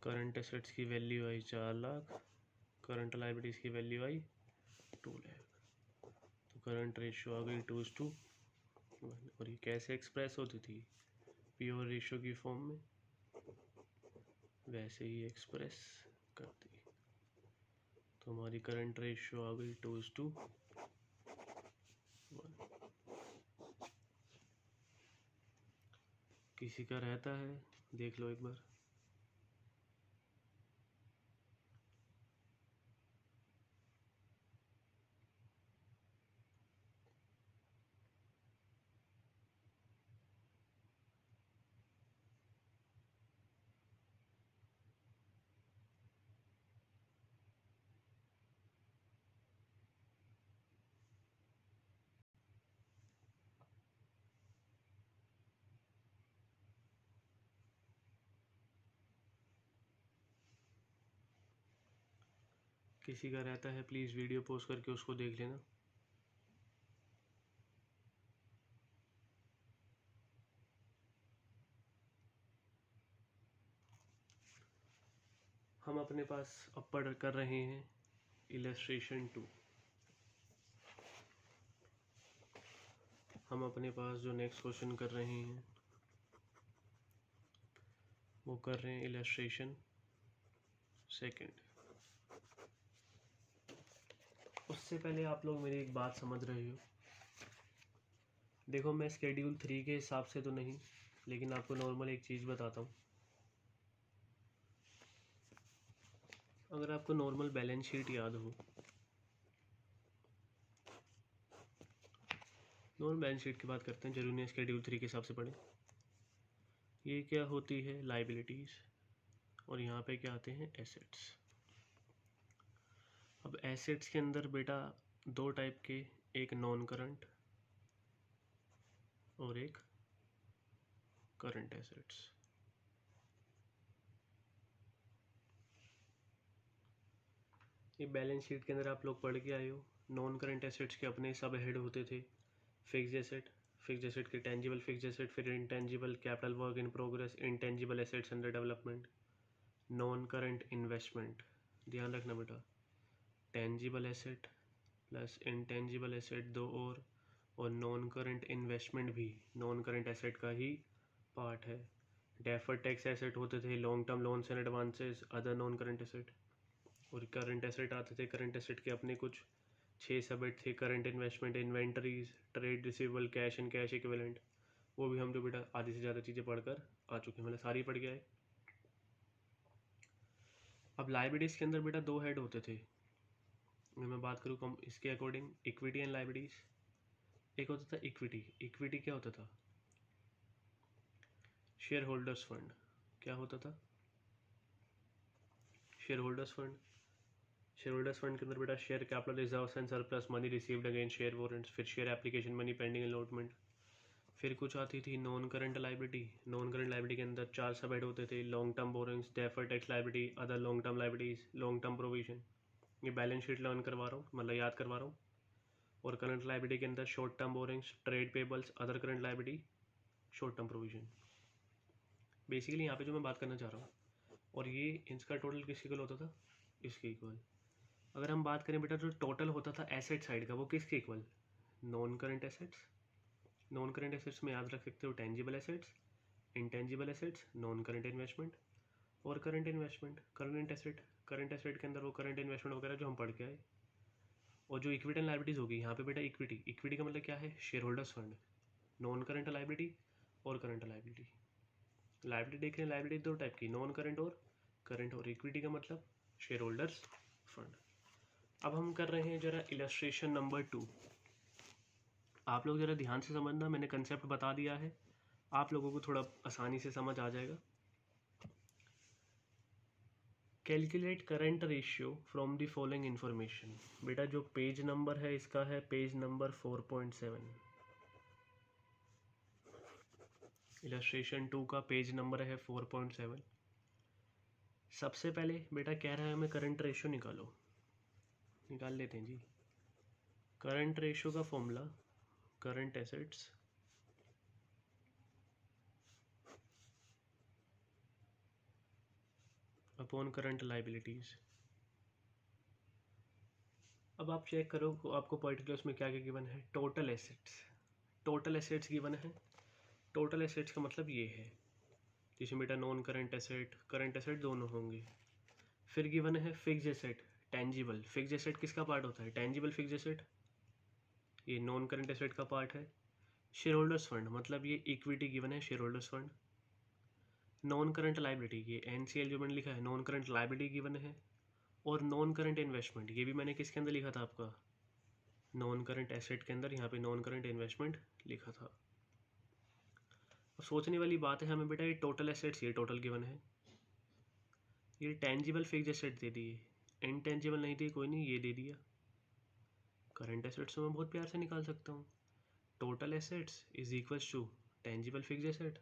करंट एसेट्स की वैल्यू आई 4,00,000, current liabilities की वैल्यू आई 2,00,000। तो करंट रेशियो आ गई 2:1। और ये कैसे एक्सप्रेस होती थी, प्योर रेशियो की फॉर्म में, वैसे ही एक्सप्रेस करती। तो हमारी करंट रेशियो आ गई 2:1। किसी का रहता है, देख लो एक बार। किसी का रहता है, प्लीज़ वीडियो पॉज करके उसको देख लेना। हम अपने पास अब पढ़ कर रहे हैं इलस्ट्रेशन 2। हम अपने पास जो नेक्स्ट क्वेश्चन कर रहे हैं वो कर रहे हैं इलस्ट्रेशन 2। उससे पहले आप लोग मेरी एक बात समझ रहे हो। देखो, मैं स्केड्यूल 3 के हिसाब से तो नहीं, लेकिन आपको नॉर्मल एक चीज़ बताता हूँ। अगर आपको नॉर्मल बैलेंस शीट याद हो, नॉर्मल बैलेंस शीट की बात करते हैं, जरूरी नहीं स्केड्यूल 3 के हिसाब से पढ़ें। ये क्या होती है, लाइबिलिटीज़, और यहाँ पे क्या आते हैं, एसेट्स। अब एसेट्स के अंदर बेटा दो टाइप के, एक नॉन करंट और एक करंट एसेट्स। ये बैलेंस शीट के अंदर आप लोग पढ़ के आए हो, नॉन करंट एसेट्स के अपने सब हेड होते थे। फिक्स्ड एसेट, फिक्स्ड एसेट के टेंजिबल फिक्स्ड एसेट, फिर intangible, capital work in progress, intangible assets under development, non current investment. ध्यान रखना बेटा, tangible asset plus intangible asset दो और नॉन करंट इन्वेस्टमेंट भी नॉन करंट एसेट का ही पार्ट है। डेफर्ड टैक्स एसेट होते थे, long term loans and advances, other non current asset. और करंट एसेट आते थे, करंट एसेट के अपने कुछ 6 सबेट थे। Current investment, inventories, trade receivable, cash and cash equivalent. वो भी हम तो बेटा आधी से ज़्यादा चीज़ें पढ़कर आ चुके हैं, मतलब सारी पढ़ गया है। अब लाइबिलिटीज़ के अंदर बेटा दो हेड होते थे। अगर मैं बात करूँ कम इसके अकॉर्डिंग, इक्विटी एंड लाइबिलिटीज़। एक होता था इक्विटी। इक्विटी क्या होता था? Share holders fund. क्या होता था? Share holders fund. Share holders fund के अंदर बेटा share capital reserves and surplus money received against share warrants, फिर share application money pending allotment. फिर कुछ आती थी non current liability. Non current liability के अंदर 4 सब हेड होते थे, long term borrowings, deferred tax liability, other long term liabilities, long term provision. ये बैलेंस शीट लर्न करवा रहा हूँ, मतलब याद करवा रहा हूँ। और करंट लाइबिलिटी के अंदर short term borrowings, trade payables, other current liability, short term provision. Basically यहाँ पे जो मैं बात करना चाह रहा हूँ, और ये इसका टोटल किसके इक्वल होता था? इसके इक्वल। अगर हम बात करें बेटा जो टोटल होता था एसेट साइड का, वो किसके equal? Non current assets. Non current assets में याद रख सकते हो tangible assets, intangible assets, non current investment और current investment. Current asset, current asset के अंदर वो करंट इन्वेस्टमेंट वगैरह जो हम पढ़ के आए। और जो इक्विटी एंड लाइबिलिटीज़ होगी यहाँ पे बेटा इक्विटी, इक्विटी का मतलब क्या है? Share holders fund. Non current liability और करंट लाइबिलिटी। लाइबिलिटी देख रहे हैं, लाइबिलिटी दो टाइप की, नॉन करंट और करंट। और इक्विटी का मतलब शेयर होल्डर्स फंड। अब हम कर रहे हैं जरा इलस्ट्रेशन नंबर 2। आप लोग ज़रा ध्यान से समझना, मैंने कंसेप्ट बता दिया है, आप लोगों को थोड़ा आसानी से समझ आ जाएगा। Calculate current ratio from the following information. बेटा जो पेज नंबर है इसका है पेज नंबर 4.7। इलस्ट्रेशन 2 का पेज नंबर है 4.7। सबसे पहले बेटा कह रहा है हमें करंट रेशियो निकालो। निकाल लेते हैं जी। करंट रेशियो का formula current assets upon current liabilities. अब आप चेक करो आपको पर्टिकुलर्स में क्या क्या गिवन है। Total assets, total assets given है। टोटल एसेट्स का मतलब ये है, जिसमें बेटा non current asset, current asset दोनों होंगे। फिर गिवन है fixed asset, tangible. Fixed asset किसका पार्ट होता है? टेंजिबल फिक्स्ड एसेट, ये नॉन करंट एसेट का पार्ट है। शेयर होल्डर्स फंड मतलब ये इक्विटी गिवन है, share holders fund. Non current liability, ये एनसीएल जो मैंने लिखा है, नॉन करंट लाइबिलिटी गिवन है। और नॉन करंट इन्वेस्टमेंट, ये भी मैंने किसके अंदर लिखा था आपका? नॉन करंट एसेट के अंदर, यहाँ पे नॉन करंट इन्वेस्टमेंट लिखा था। अब सोचने वाली बात है हमें बेटा, ये टोटल एसेट्स ये टोटल गिवन है, ये टेंजिबल फिक्स्ड एसेट दे दिए, इनटेंजिबल नहीं दिए, कोई नहीं, ये दे दिया। करंट एसेट्स तो मैं बहुत प्यार से निकाल सकता हूँ, total assets is equals to tangible fixed asset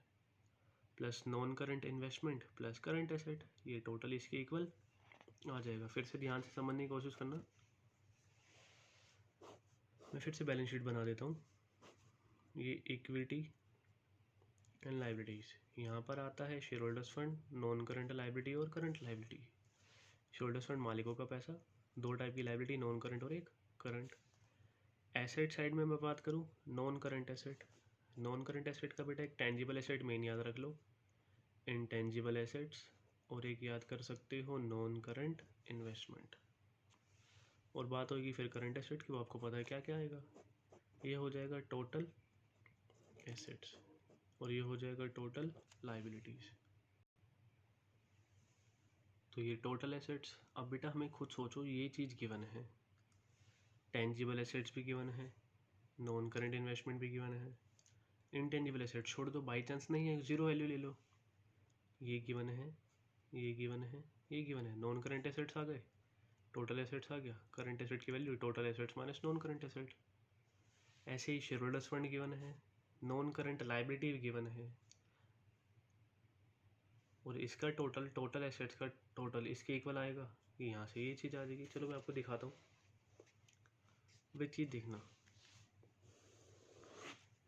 plus non current investment plus current asset, ये टोटल इसके इक्वल आ जाएगा। फिर से ध्यान से समझने की कोशिश करना, मैं फिर से बैलेंस शीट बना देता हूँ। ये इक्विटी एंड लाइबिलिटीज़, यहाँ पर आता है share holders fund, non current liability और current liability. Share holders fund मालिकों का पैसा, दो टाइप की लाइबिलिटी, नॉन करंट और एक करंट। एसेट साइड में मैं बात करूँ, non current asset. Non current एसेट का बेटा एक टेंजिबल एसेट मेन याद रख लो, इनटेंजिबल एसेट्स, और एक याद कर सकते हो नॉन करंट इन्वेस्टमेंट। और बात होगी फिर करंट एसेट की, वो आपको पता है क्या क्या आएगा, ये हो जाएगा टोटल एसेट्स और ये हो जाएगा टोटल लाइबिलिटीज़। तो ये टोटल एसेट्स। अब बेटा हमें खुद सोचो, ये चीज़ गिवन है, टेंजिबल एसेट्स भी गिवन है, नॉन करंट इन्वेस्टमेंट भी गिवन है, इनटेंजिबल एसेट्स छोड़ दो, बाई चांस नहीं है जीरो वैल्यू ले लो, ये गिवन है, ये गिवन है, ये गिवन है। नॉन करंट एसेट्स आ गए, टोटल एसेट्स आ गया, करंट एसेट की value total assets minus non current asset. ऐसे ही शेयर होल्डर्स फंड गिवन है, नॉन करंट लाइबिलिटी भी गिवन है, और इसका टोटल, टोटल एसेट्स का टोटल इसके इक्वल आएगा। यहाँ से ये चीज़ आ जाएगी। चलो मैं आपको दिखाता हूँ, वे चीज़ देखना,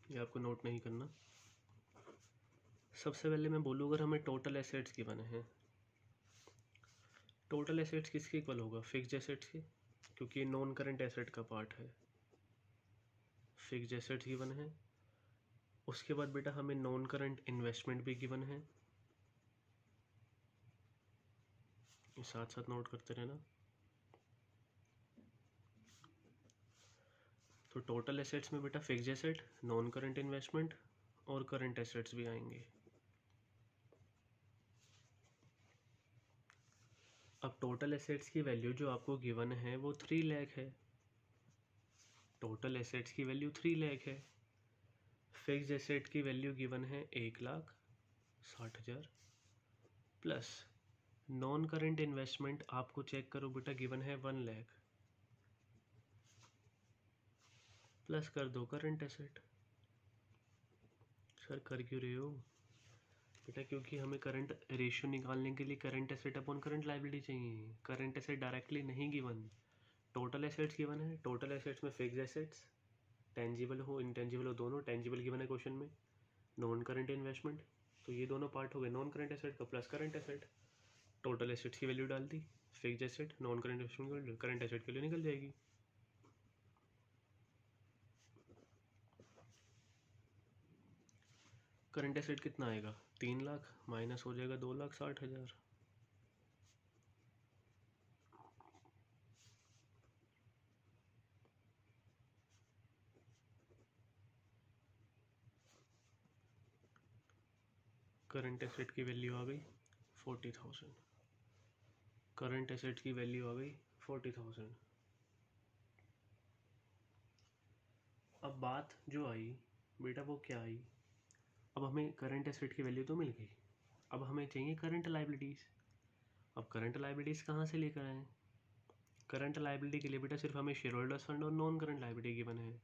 ये आपको नोट नहीं करना। सबसे पहले मैं बोलूँ, अगर हमें टोटल एसेट्स गिवन है, टोटल एसेट्स किसके इक्वल होगा? फिक्स्ड एसेट्स के, क्योंकि ये नॉन करंट एसेट का पार्ट है। फिक्स्ड एसेट्स गिवन है। उसके बाद बेटा हमें नॉन करंट इन्वेस्टमेंट भी गिवन है, साथ साथ नोट करते रहना। तो टोटल एसेट्स में बेटा fixed asset, non current investment और करंट एसेट्स भी आएंगे। अब टोटल एसेट्स की वैल्यू जो आपको गिवन है वो 3 लाख है। टोटल एसेट्स की वैल्यू 3 लाख है। फिक्स्ड एसेट की वैल्यू गिवन है 1,60,000 प्लस नॉन करंट इन्वेस्टमेंट आपको चेक करो बेटा, गिवन है 1 लाख, प्लस कर दो करंट एसेट। सर कर क्यों रहे हो बेटा? क्योंकि हमें करंट रेशियो निकालने के लिए current asset upon current liability चाहिए। करंट एसेट डायरेक्टली नहीं गिवन, टोटल एसेट्स गिवन है। टोटल एसेट्स में फिक्स्ड एसेट्स, टेंजिबल हो इंटेंजिबल हो दोनों, टेंजिबल गिवन है क्वेश्चन में, नॉन करंट इन्वेस्टमेंट, तो ये दोनों पार्ट हो गए नॉन करंट एसेट का, plus current asset. Total assets की वैल्यू डाल दी, fixed asset non current investment current asset के लिए निकल जाएगी। करंट एसेट कितना आएगा? 3 लाख, माइनस हो जाएगा 2,60,000। करंट एसेट की वैल्यू आ गई 40,000। करंट एसेट की वैल्यू आ गई 40,000। अब बात जो आई बेटा वो क्या आई? अब हमें करंट एसेट की वैल्यू तो मिल गई, अब हमें चाहिए करंट लायबिलिटीज़। अब करंट लायबिलिटीज़ कहाँ से लेकर आए? करंट लायबिलिटी के लिए बेटा सिर्फ हमें शेयर होल्डर्स फंड और नॉन करंट लायबिलिटी गिवन है।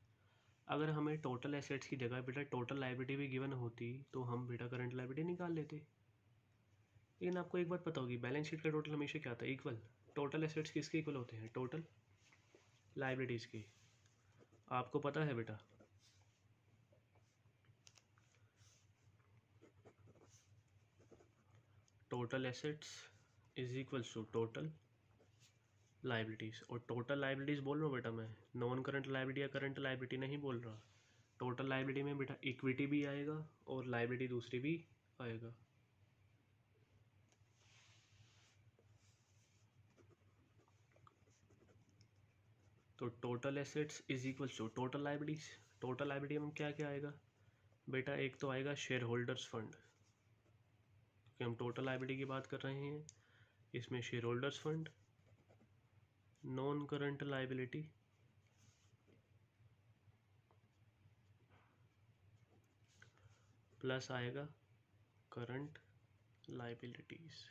अगर हमें टोटल एसेट्स की जगह बेटा टोटल लायबिलिटी भी गिवन होती तो हम बेटा करंट लायबिलिटी निकाल लेते। लेकिन आपको एक बात पता होगी, बैलेंस शीट का टोटल हमेशा क्या आता है? इक्वल। टोटल एसेट्स किसके इक्वल होते हैं? टोटल लायबिलिटीज़ के। आपको पता है बेटा, total assets is equals to total liabilities. और टोटल लायबिलिटीज़ बोल रहा हूँ बेटा मैं, नॉन करंट लायबिलिटी या करंट लायबिलिटी नहीं बोल रहा। टोटल लायबिलिटी में बेटा इक्विटी भी आएगा और लायबिलिटी दूसरी भी आएगा। तो total assets is equals to total liabilities. Total liability में क्या क्या आएगा बेटा? एक तो आएगा शेयर होल्डर्स फंड, क्योंकि हम टोटल लायबिलिटी की बात कर रहे हैं। इसमें share holders fund, non current liability, plus आएगा करंट लायबिलिटीज।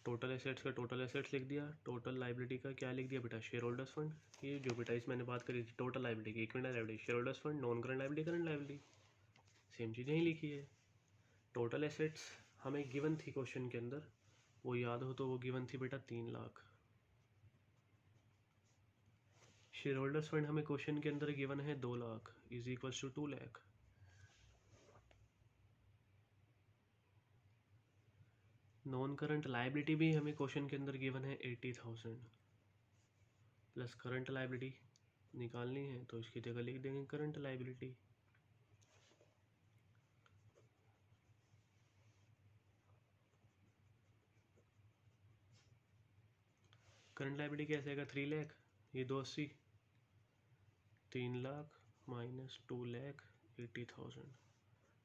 टोटल एसेट्स का टोटल एसेट्स लिख दिया, टोटल लायबिलिटी का क्या लिख दिया बेटा? Share holders fund. ये जो बेटा इस मैंने बात करी थी टोटल लायबिलिटी की, equity liability, share holders fund, non current liability, current liability, same चीज़ यहीं लिखी है। टोटल एसेट्स हमें गिवन थी क्वेश्चन के अंदर, वो याद हो तो वो गिवन थी बेटा 3 लाख। शेयर होल्डर्स फंड हमें क्वेश्चन के अंदर गिवन है 2 lakh, is equals to 2 lakh. Non current liability भी हमें क्वेश्चन के अंदर गिवन है 80,000, प्लस करंट लायबिलिटी निकालनी है तो इसकी जगह लिख देंगे करंट लायबिलिटी। करंट लायबिलिटी कैसे आएगा? 3 लाख, ये 280, 3 लाख माइनस 2 लाख 80,000,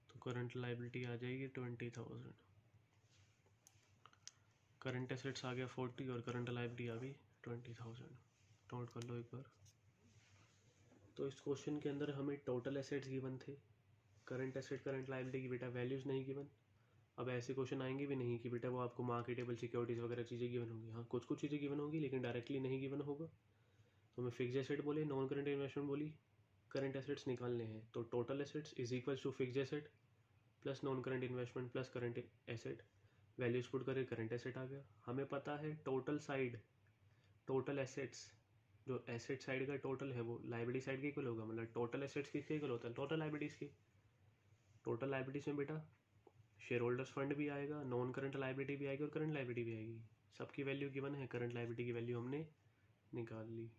तो करंट लायबिलिटी आ जाएगी 20,000। करंट एसेट्स आ गया 40 और करंट लायबिलिटी आ गई 20,000। नोट कर लो एक बार। तो इस क्वेश्चन के अंदर हमें टोटल एसेट्स गिवन थे, करंट एसेट करंट लायबिलिटी की बेटा वैल्यूज़ नहीं गिवन। अब ऐसे क्वेश्चन आएंगे भी नहीं कि बेटा वो आपको मार्केटेबल सिक्योरिटीज़ वगैरह चीज़ें गिवन होंगी। हाँ कुछ कुछ चीज़ें गिवन होंगी लेकिन डायरेक्टली नहीं गिवन होगा। तो हमें फिक्स एसेट बोले, नॉन करंट इन्वेस्टमेंट बोली, करंट एसेट्स निकालने हैं। तो total assets is equal to fix asset plus non current investment plus current asset, values put करके करंट एसेट आ गया। हमें पता है टोटल साइड, टोटल एसेट्स, जो एसेट साइड का टोटल है वो लाइबिलिटी साइड के इक्वल होगा, मतलब टोटल एसेट्स किसके इक्वल होता है, टोटल लाइबिलिटीज़ की। टोटल लाइबिलिटीज़ में बेटा शेयर होल्डर्स फंड भी आएगा, नॉन करंट लाइबिलिटी भी आएगी और करंट लाइबिलिटी भी आएगी। सबकी वैल्यू गिवन है, करंट लाइबिलिटी की वैल्यू हमने निकाल ली।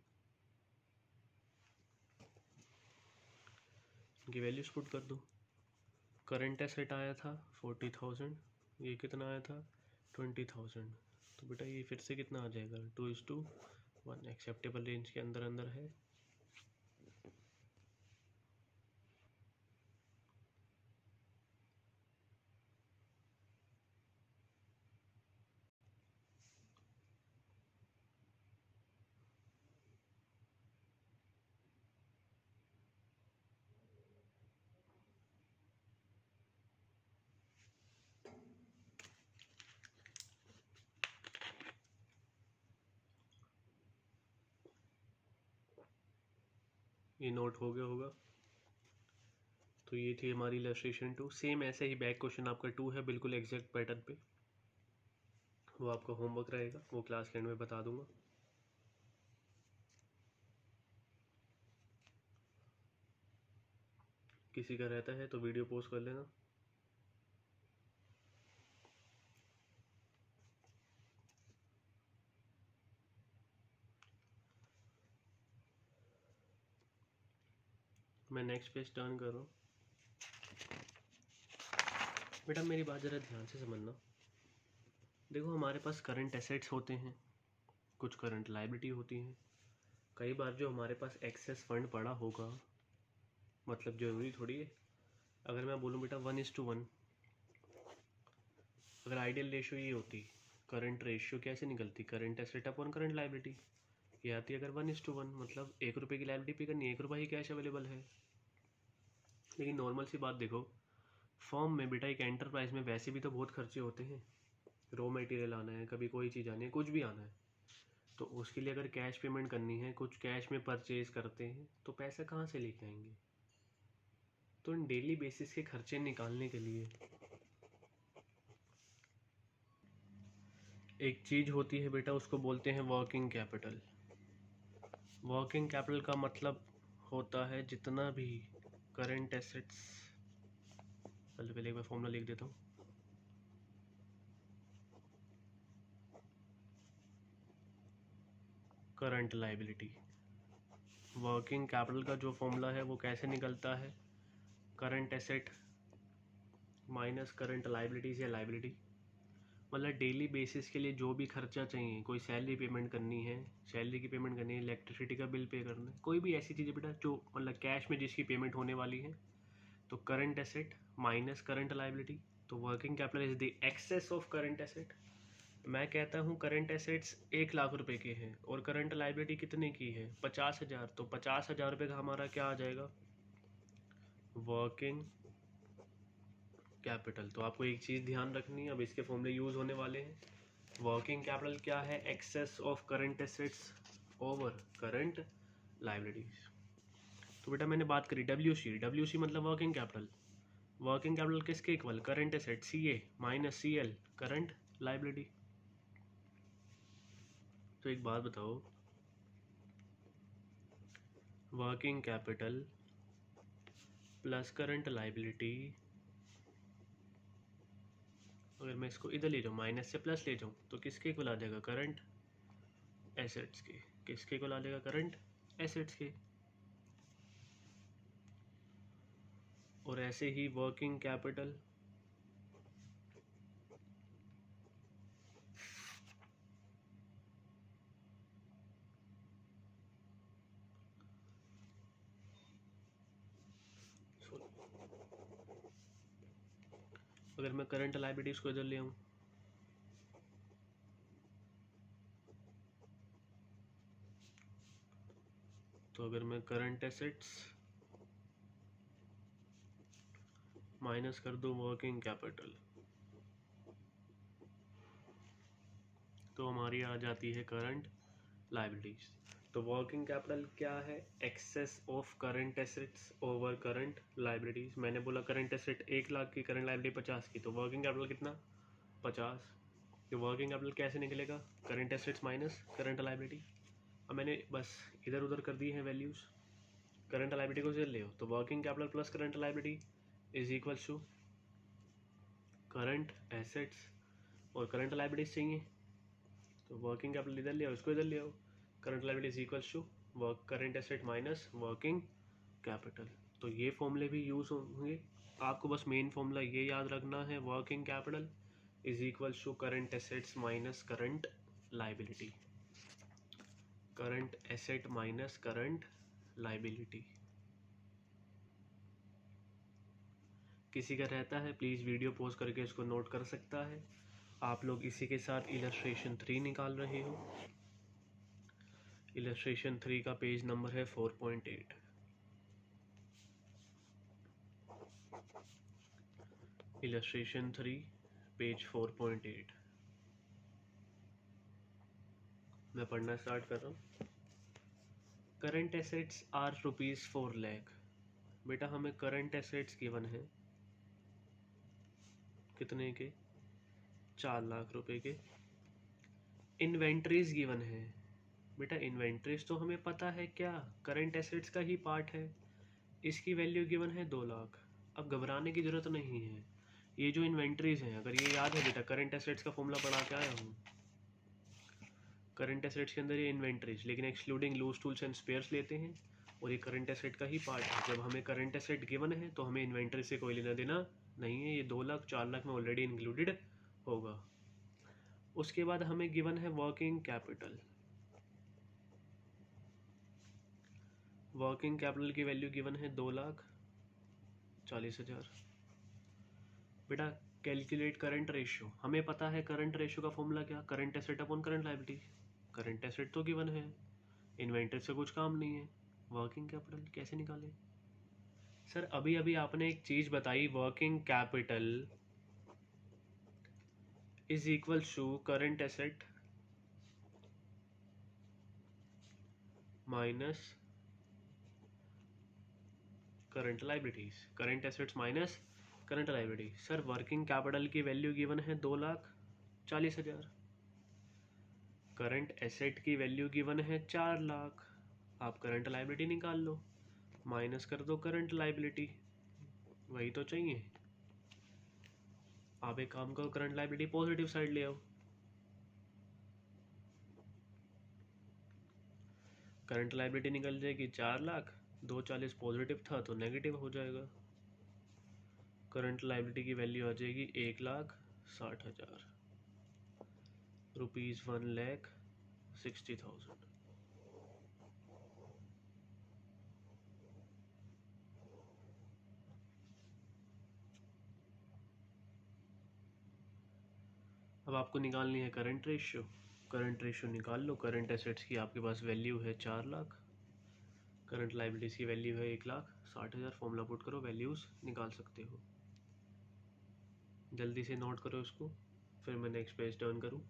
इनकी वैल्यूज पुट कर दो। करंट एसेट आया था 40,000, ये कितना आया था 20,000, तो बेटा ये फिर से कितना आ जाएगा 2:1, एक्सेप्टेबल रेंज के अंदर अंदर है। ये नोट हो गया होगा। तो ये थी हमारी इलस्ट्रेशन 2। सेम ऐसे ही बैक क्वेश्चन आपका 2 है, बिल्कुल एग्जैक्ट पैटर्न पे। वो आपका होमवर्क रहेगा, वो क्लास के एंड में बता दूंगा। किसी का रहता है तो वीडियो पोस्ट कर लेना। मैं नेक्स्ट पेज टर्न कर रहा हूँ। बेटा मेरी बात ज़रा ध्यान से समझना। देखो हमारे पास करंट एसेट्स होते हैं, कुछ करंट लायबिलिटी होती हैं। कई बार जो हमारे पास एक्सेस फंड पड़ा होगा, मतलब ज़रूरी थोड़ी है, अगर मैं बोलूँ बेटा 1:1, अगर आइडियल रेशियो ये होती, करंट रेशियो कैसे निकलती, current asset upon current liability, ये आती अगर 1:1, मतलब 1 रुपये की लायबिलिटी पे करनी, 1 रुपये ही कैश अवेलेबल है। लेकिन नॉर्मल सी बात देखो, फर्म में बेटा एक एंटरप्राइज में वैसे भी तो बहुत खर्चे होते हैं, रॉ मटेरियल आना है, कभी कोई चीज़ आनी है, कुछ भी आना है, तो उसके लिए अगर कैश पेमेंट करनी है, कुछ कैश में परचेज करते हैं, तो पैसा कहाँ से लेके आएंगे। तो इन डेली बेसिस के खर्चे निकालने के लिए एक चीज़ होती है बेटा, उसको बोलते हैं वर्किंग कैपिटल। वर्किंग कैपिटल का मतलब होता है जितना भी करंट एसेट्स, पहले एक बार फॉर्मूला लिख देता हूँ। करंट लायबिलिटी, वर्किंग कैपिटल का जो फॉर्मूला है वो कैसे निकलता है, current asset minus current liabilities या लायबिलिटी। मतलब डेली बेसिस के लिए जो भी खर्चा चाहिए, कोई सैलरी पेमेंट करनी है, सैलरी की पेमेंट करनी है, इलेक्ट्रिसिटी का बिल पे करना है, कोई भी ऐसी चीज़ें बेटा जो मतलब कैश में जिसकी पेमेंट होने वाली है, तो current asset minus current liability. तो working capital is the excess of current asset. मैं कहता हूँ करंट एसेट्स 1,00,000 रुपये के हैं और करंट लायबिलिटी कितने की है 50,000, तो 50,000 रुपये का हमारा क्या आ जाएगा, वर्किंग कैपिटल। तो आपको एक चीज़ ध्यान रखनी है, अब इसके फॉर्मूले यूज़ होने वाले हैं। वर्किंग कैपिटल क्या है, excess of current assets over current liabilities. तो बेटा मैंने बात करी डब्ल्यूसी, डब्ल्यूसी मतलब वर्किंग कैपिटल। वर्किंग कैपिटल किसके equal, current asset CA minus CL current liability. तो एक बात बताओ, working capital plus current liability, अगर मैं इसको इधर ले जाऊँ माइनस से प्लस ले जाऊँ तो किसके इक्वल आ जाएगा, करंट एसेट्स के। किसके इक्वल आ जाएगा, करंट एसेट्स के। और ऐसे ही वर्किंग कैपिटल अगर मैं करंट लायबिलिटीज को इधर ले आऊँ, तो अगर मैं करंट एसेट्स माइनस कर दूँ वर्किंग कैपिटल, तो हमारी आ जाती है करंट लायबिलिटीज। तो वर्किंग कैपिटल क्या है? Excess of current assets over current liabilities. मैंने बोला करंट एसेट 1 लाख की, करंट लाइबिलिटी 50 की, तो वर्किंग कैपिटल कितना? 50। तो वर्किंग कैपिटल कैसे निकलेगा? Current assets minus current liability. अब मैंने बस इधर उधर कर दी हैं वैल्यूज़, करंट लाइबिलिटी को इधर ले आओ, तो working capital plus current liability is equal to current assets, और करंट लाइबिलिटीज चाहिए तो वर्किंग कैपिटल इधर ले आओ, इसको इधर ले आओ, current liability is equal to work current asset minus working capital. तो ये फॉर्मूले भी यूज़ होंगे, आपको बस मेन फॉर्मूला ये याद रखना है, working capital is equal to current assets minus current liability, current asset minus current liability. किसी का रहता है प्लीज़ वीडियो पॉज करके इसको नोट कर सकता है। आप लोग इसी के साथ इलस्ट्रेशन 3 निकाल रहे हो। इलस्ट्रेशन 3 का पेज नंबर है 4.8। इलस्ट्रेशन 3 पेज 4.8 मैं पढ़ना स्टार्ट कर रहा हूँ। Current assets are ₹4 lakh. बेटा हमें करंट एसेट्स गिवन है कितने के? 4 लाख रुपए के। इन्वेंट्रीज गिवन है। बेटा इन्वेंट्रीज तो हमें पता है क्या, करंट एसेट्स का ही पार्ट है। इसकी वैल्यू गिवन है 2 लाख। अब घबराने की ज़रूरत नहीं है, ये जो इन्वेंट्रीज हैं अगर ये याद है बेटा, करंट एसेट्स का फॉर्मूला पढ़ा के आया हूँ। करंट एसेट्स के अंदर ये इन्वेंट्रीज, लेकिन excluding loose tools and spares लेते हैं, और ये करंट एसेट का ही पार्ट है। जब हमें करंट एसेट गिवन है तो हमें इन्वेंट्री से कोई लेना देना नहीं है, ये 2 लाख 4 लाख में ऑलरेडी इंक्लूडेड होगा। उसके बाद हमें गिवन है वर्किंग कैपिटल। वर्किंग कैपिटल की वैल्यू गिवन है 2,40,000। बेटा कैलकुलेट करंट रेशियो, हमें पता है करंट रेशियो का फॉर्मूला क्या, current asset upon current liability. Current asset तो गिवन है, इन्वेंटरी से कुछ काम नहीं है। वर्किंग कैपिटल कैसे निकालें? सर अभी अभी आपने एक चीज़ बताई, working capital is equal to current asset minus current liabilities, current assets minus current liability. Sir working capital की वैल्यू गिवन है 2,40,000, करंट एसेट की वैल्यू गिवन है 4 लाख। आप करंट लाइबिलिटी निकाल लो, माइनस कर दो करंट लाइबिलिटी, वही तो चाहिए। आप एक काम करो, करंट लाइबिलिटी पॉजिटिव साइड ले आओ, करंट लाइबिलिटी निकल जाएगी 4 लाख, 2,40 पॉजिटिव था तो नेगेटिव हो जाएगा। करंट लाइबिलिटी की वैल्यू आ जाएगी 1,60,000, ₹1,60,000। अब आपको निकालनी है करंट रेशियो। करंट रेशियो निकाल लो, करंट एसेट्स की आपके पास वैल्यू है 4 लाख, करंट लाइबिलिटीज़ की वैल्यू है 1,60,000। फॉर्मूला पुट करो, वैल्यूज़ निकाल सकते हो। जल्दी से नोट करो इसको, फिर मैं नेक्स्ट पेज टर्न करूँ।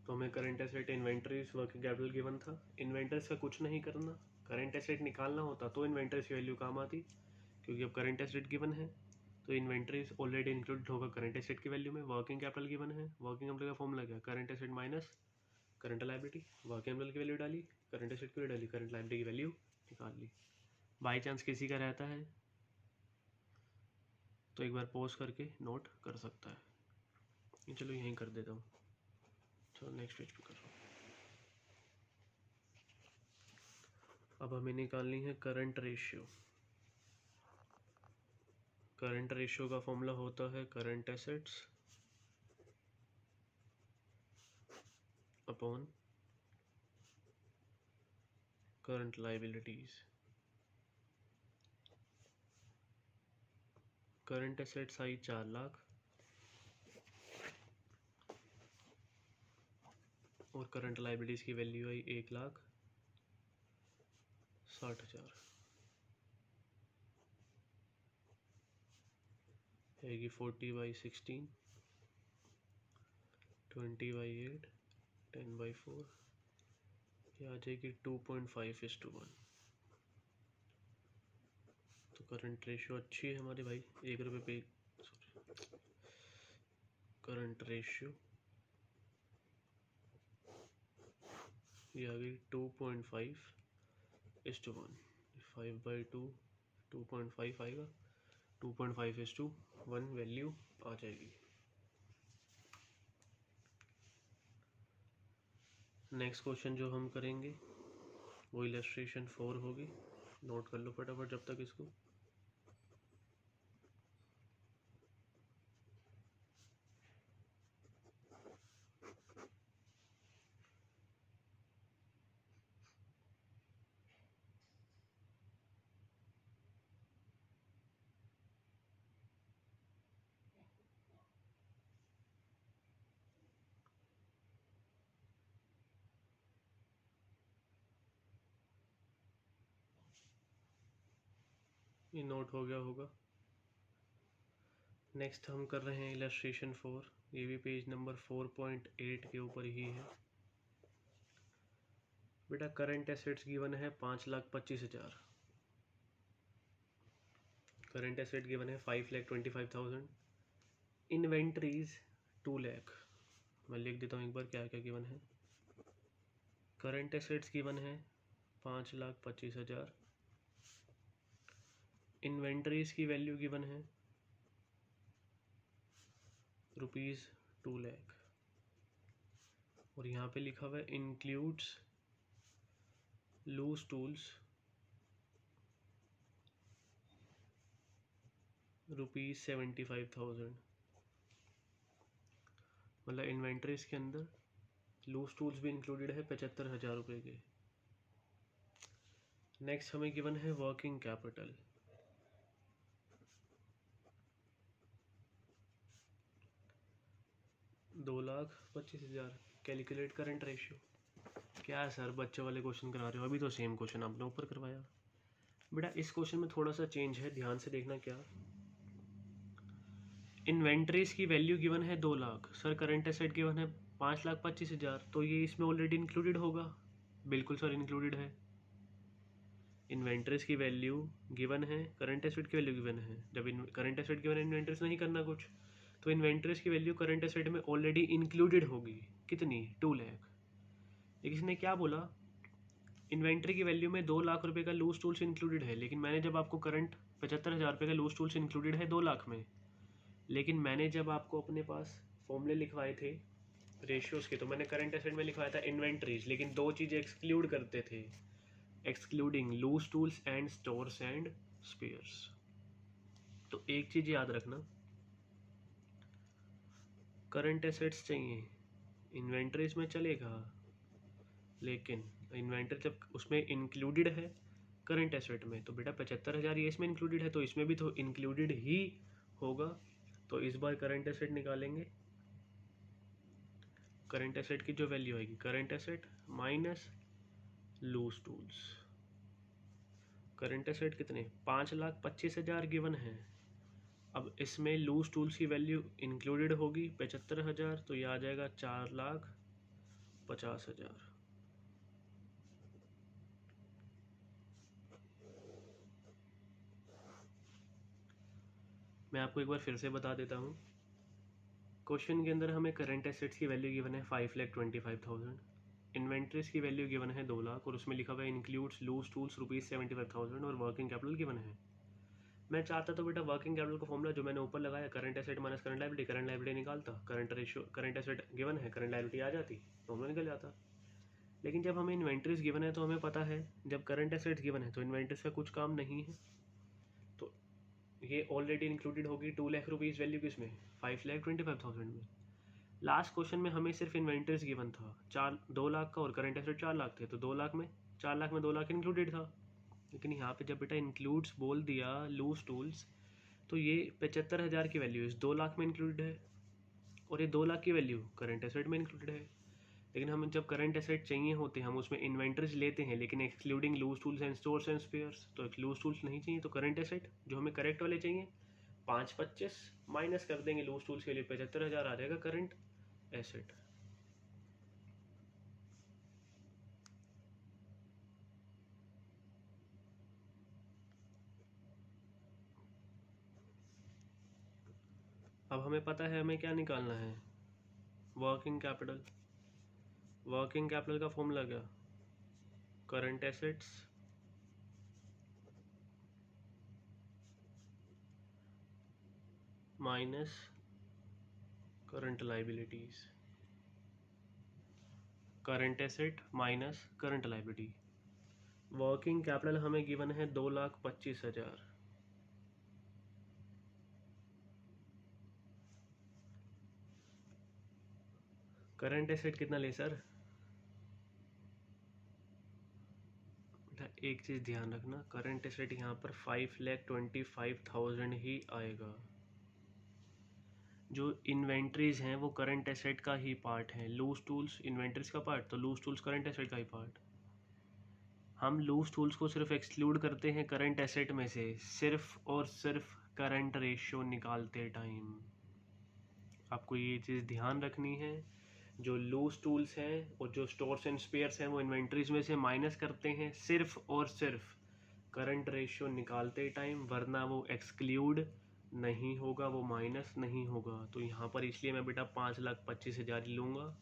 तो हमें current asset, inventories, working capital given था। इन्वेंटरीज का कुछ नहीं करना, करंट एसेट निकालना होता तो इन्वेंटरीज की वैल्यू काम आती, क्योंकि अब करंट एसेट गिवन है तो इन्वेंटरीज ऑलरेडी इंक्लूडेड होगा करंट एसेट की वैल्यू में। वर्किंग कैपिटल गिवन है, वर्किंग कैपिटल का फॉर्मूला क्या, current asset minus current liability. Working capital की वैल्यू डाली, करंट एसेट की वैल्यू डाली, करंट लाइबिलिटी की वैल्यू निकाल ली। बाई चांस किसी का रहता है तो एक बार पॉज करके नोट कर सकता है। चलो यहीं कर देता हूँ, चलो नेक्स्ट पेज पे कर रहा हूँ। अब हमें निकालनी है करंट रेशियो। करंट रेशियो का फॉर्मूला होता है current assets upon current liabilities. Current assets I 4 lakh, और करंट लाइबिलिटीज़ की वैल्यू आई 1,60,000 आएगी 40/16, 20/8, 10/4, ये आ जाएगी 2.5:1। तो करंट रेशियो अच्छी है हमारे भाई, 1 रुपये पे करंट रेशियो ये आ गई 2.5:1, 5/2 2.5 आएगा, 2.5:1 वैल्यू आ जाएगी। नेक्स्ट क्वेश्चन जो हम करेंगे वो इलस्ट्रेशन 4 होगी, नोट कर लो फटाफट जब तक इसको। ये नोट हो गया होगा। नेक्स्ट हम कर रहे हैं इलस्ट्रेशन 4, ये भी पेज नंबर 4.8 के ऊपर ही है। बेटा करंट एसेट्स गिवन है 5,25,000, करंट एसेट गिवन है 5,25,000, इन्वेंट्रीज 2 लाख। मैं लिख देता हूँ एक बार क्या क्या गिवन है। करंट एसेट्स गिवन है 5,25,000, इन्वेंट्रीज की वैल्यू गिवन है ₹2 लाख, और यहाँ पे लिखा हुआ है इंक्लूड्स लूज टूल्स ₹75,000। मतलब इन्वेंट्रीज के अंदर लूज टूल्स भी इंक्लूडेड है 75,000 रुपये के। नेक्स्ट हमें गिवन है working capital, ₹2,25,000। Calculate current ratio. क्या है सर बच्चे वाले क्वेश्चन करा रहे हो, अभी तो सेम क्वेश्चन आपने ऊपर करवाया। बेटा इस क्वेश्चन में थोड़ा सा चेंज है, ध्यान से देखना। क्या इन्वेंट्रीज की वैल्यू गिवन है 2 lakh, sir current asset given है 5,25,000, तो ये इसमें ऑलरेडी इंक्लूडेड होगा। बिल्कुल सर इंक्लूडेड है। इन्वेंट्रीज की वैल्यू गिवन है, करंट एसेट की वैल्यू गिवन है। जब करंट एसेट गिवन है, इन्वेंट्रीज नहीं करना कुछ, तो इन्वेंट्रीज की वैल्यू करंट एसेट में ऑलरेडी इंक्लूडेड होगी। कितनी? 2 लाख। लेकिन इसने क्या बोला, इन्वेंट्री की वैल्यू में 2 लाख रुपए का लूज टूल्स इंक्लूडेड है। लेकिन मैंने जब आपको करंट 75,000 रुपये का लूज टूल्स इंक्लूडेड है 2 लाख में, लेकिन मैंने जब आपको अपने पास फॉर्मूले लिखवाए थे रेशियोज के, तो मैंने करंट एसेट में लिखवाया था इन्वेंट्रीज, लेकिन 2 चीज़ें एक्सक्लूड करते थे, excluding loose tools and stores and spares. तो एक चीज़ याद रखना, करंट एसेट्स चाहिए इन्वेंट्रीज में चलेगा, लेकिन इन्वेंट्री जब उसमें इंक्लूडेड है करंट एसेट में, तो बेटा 75,000 ये इसमें इंक्लूडेड है, तो इसमें भी तो इंक्लूडेड ही होगा। तो इस बार करंट एसेट निकालेंगे। करंट एसेट की जो वैल्यू आएगी, current asset minus loose tools. Current asset कितने? 5,25,000 गिवन है। अब इसमें लूज टूल्स की वैल्यू इंक्लूडेड होगी 75,000, तो ये आ जाएगा 4,50,000। मैं आपको एक बार फिर से बता देता हूँ। क्वेश्चन के अंदर हमें करंट एसेट्स की वैल्यू गिवन है 5,25,000, इन्वेंट्रीज की वैल्यू गिवन है 2 लाख, और उसमें लिखा हुआ है इंक्लूड्स लूज टूल्स ₹75,000, और वर्किंग कैपिटल गिवन है। मैं चाहता तो बेटा वर्किंग कैपिटल का फॉर्मूला जो मैंने ऊपर लगाया, current asset minus current liability, current liability निकालता, current ratio, current asset given है, करंट लायबिलिटी आ जाती, फॉर्मूला निकल जाता। लेकिन जब हमें इन्वेंट्रीज गिवन है तो हमें पता है जब करंट एसेट्स गिवन है तो इन्वेंट्रीज का कुछ काम नहीं है, तो ये ऑलरेडी इंक्लूडेड होगी 2 लाख रुपीज़ वैल्यू किसमें? 5,25,000 में। लास्ट क्वेश्चन में हमें सिर्फ इन्वेंट्रीज गिवन था 2 लाख का, और करंट एसेट 4 लाख थे, तो 2 लाख में 4 लाख में 2 लाख इंक्लूडेड था। लेकिन यहाँ पे जब बेटा इंक्लूड्स बोल दिया लूज टूल्स, तो ये 75,000 की वैल्यू इस 2 लाख में इंक्लूडेड है, और ये 2 लाख की वैल्यू करंट एसेट में इंक्लूडेड है। लेकिन हमें जब करंट एसेट चाहिए होते हैं हम उसमें इन्वेंटरीज लेते हैं, लेकिन excluding loose tools and stores and spares. तो लूज टूल्स नहीं चाहिए, तो करंट एसेट जो हमें करेक्ट वाले चाहिए 525 माइनस कर देंगे लूज टूल्स के लिए 75,000 आ जाएगा करंट एसेट। अब हमें पता है हमें क्या निकालना है, वर्किंग कैपिटल। वर्किंग कैपिटल का फॉर्मूला क्या, current assets minus current liabilities, current asset minus current liability. Working capital हमें गिवन है 2,25,000। करंट एसेट कितना ले सर, एक चीज़ ध्यान रखना, करंट एसेट यहाँ पर 5,25,000 ही आएगा। जो इन्वेंट्रीज हैं वो करंट एसेट का ही पार्ट है, लूज टूल्स इन्वेंट्रीज का पार्ट, तो लूज टूल्स करंट एसेट का ही पार्ट। हम लूज टूल्स को सिर्फ एक्सक्लूड करते हैं करंट एसेट में से, सिर्फ और सिर्फ करंट रेशियो निकालते टाइम। आपको ये चीज़ ध्यान रखनी है, जो लूज टूल्स हैं और जो स्टोर्स एंड स्पेयर्स हैं वो इन्वेंट्रीज में से माइनस करते हैं सिर्फ और सिर्फ करंट रेशियो निकालते टाइम, वरना वो एक्सक्लूड नहीं होगा, वो माइनस नहीं होगा। तो यहाँ पर इसलिए मैं बेटा 5,25,000 लूँगा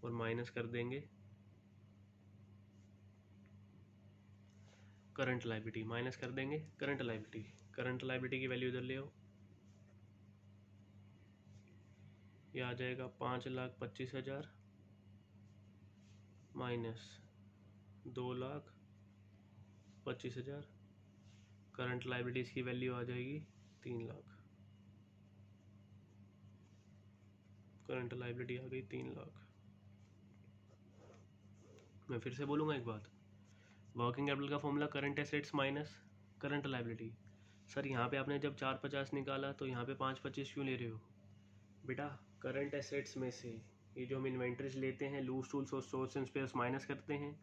और माइनस कर देंगे करंट लाइबिलिटी, माइनस कर देंगे करंट लाइबिलिटी। करंट लाइबिलिटी की वैल्यू इधर ले आओ, ये आ जाएगा 5,25,000 माइनस 2,25,000। करंट लाइबिलिटीज़ की वैल्यू आ जाएगी 3 लाख। करंट लाइबिलिटी आ गई 3 लाख। मैं फिर से बोलूँगा एक बात, वर्किंग कैपिटल का formula current assets minus current liability. Sir यहाँ पे आपने जब 450 निकाला तो यहाँ पे 525 क्यों ले रहे हो बेटा, करंट एसेट्स में से ये जो हम इन्वेंट्रीज लेते हैं, लूज टूल्स और स्टोर्स एंड स्पेयर्स माइनस करते हैं,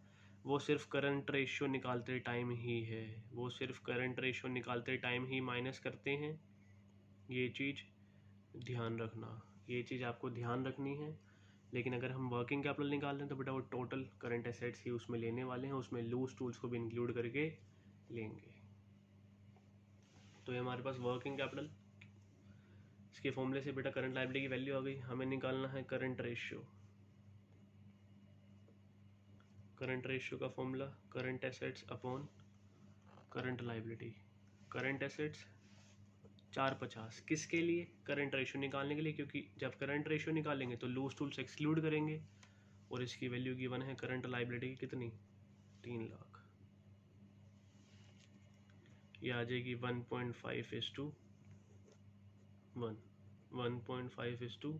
वो सिर्फ करंट रेशियो निकालते टाइम ही है, वो सिर्फ करंट रेशियो निकालते टाइम ही माइनस करते हैं। ये चीज़ ध्यान रखना, ये चीज़ आपको ध्यान रखनी है। लेकिन अगर हम वर्किंग कैपिटल निकाल रहे हैं तो बेटा वो टोटल करंट एसेट्स ही उसमें लेने वाले हैं, उसमें लूज टूल्स को भी इंक्लूड करके लेंगे। तो ये हमारे पास वर्किंग कैपिटल, इसके फॉर्मूले से बेटा करंट लायबिलिटी की वैल्यू आ गई। हमें निकालना है करंट रेशियो। करंट रेशियो का formula current assets upon current liability. Current assets 450 किसके लिए, करंट रेशियो निकालने के लिए, क्योंकि जब करंट रेशियो निकालेंगे तो लूज टूल्स एक्सक्लूड करेंगे, और इसकी वैल्यू गिवन है करंट लायबिलिटी की कितनी, 3 लाख। ये आ जाएगी 1.5:1, 1.5:1।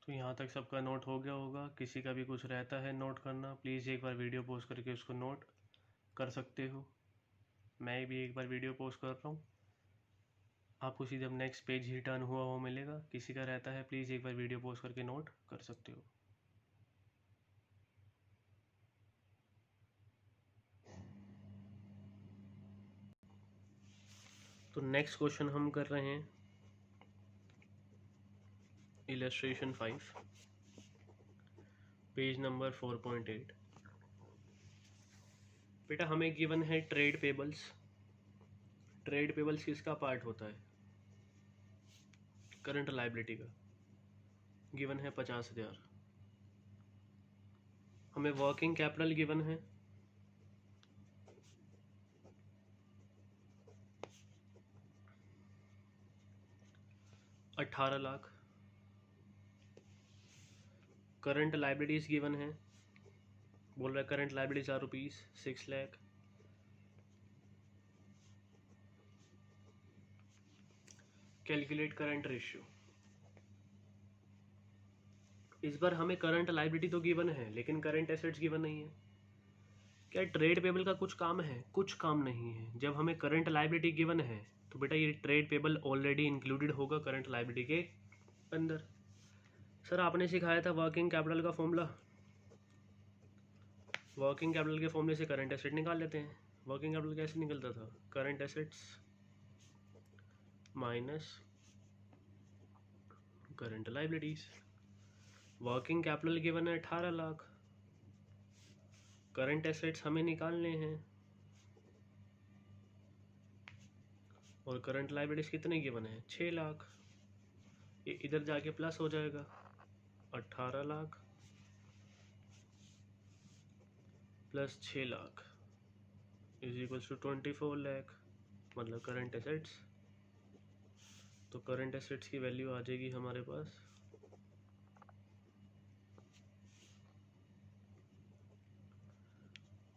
तो यहाँ तक सबका नोट हो गया होगा। किसी का भी कुछ रहता है नोट करना, प्लीज़ एक बार वीडियो पॉज करके उसको नोट कर सकते हो। मैं भी एक बार वीडियो पॉज कर रहा हूँ, आपको सीधे नेक्स्ट पेज ही टर्न हुआ वो मिलेगा। किसी का रहता है प्लीज़ एक बार वीडियो पॉज करके नोट कर सकते हो। तो नेक्स्ट क्वेश्चन हम कर रहे हैं इलस्ट्रेशन 5, पेज नंबर 4.8। बेटा हमें गिवन है ट्रेड पेबल्स। ट्रेड पेबल्स किसका पार्ट होता है? करंट लाइबिलिटी का। गिवन है 50,000। हमें वर्किंग कैपिटल गिवन है 18 लाख। करंट लाइबिलिटीज गिवन है, बोल रहा है current liabilities are rupees 6 lakh. Calculate current ratio. इस बार हमें करंट लाइबिलिटी तो गिवन है लेकिन करंट एसेट्स गिवन नहीं है। क्या ट्रेड पेबल का कुछ काम है? कुछ काम नहीं है। जब हमें करंट लाइबिलिटी गिवन है तो बेटा ये ट्रेड पेबल ऑलरेडी इंक्लूडेड होगा करंट लाइबिलिटी के अंदर। सर आपने सिखाया था वर्किंग कैपिटल का फॉर्मूला। वर्किंग कैपिटल के फॉर्मूले से करंट एसेट निकाल लेते हैं। वर्किंग कैपिटल कैसे निकलता था? Current assets minus current liabilities. Working capital given है 18 लाख। करंट एसेट्स हमें निकालने हैं और करंट लाइबिलिटीज कितने गिवन है? 6 लाख। ये इधर जाके प्लस हो जाएगा, 18 lakh plus 6 lakh is equals to 24 lakh, मतलब करंट एसेट्स। तो करंट एसेट्स की वैल्यू आ जाएगी हमारे पास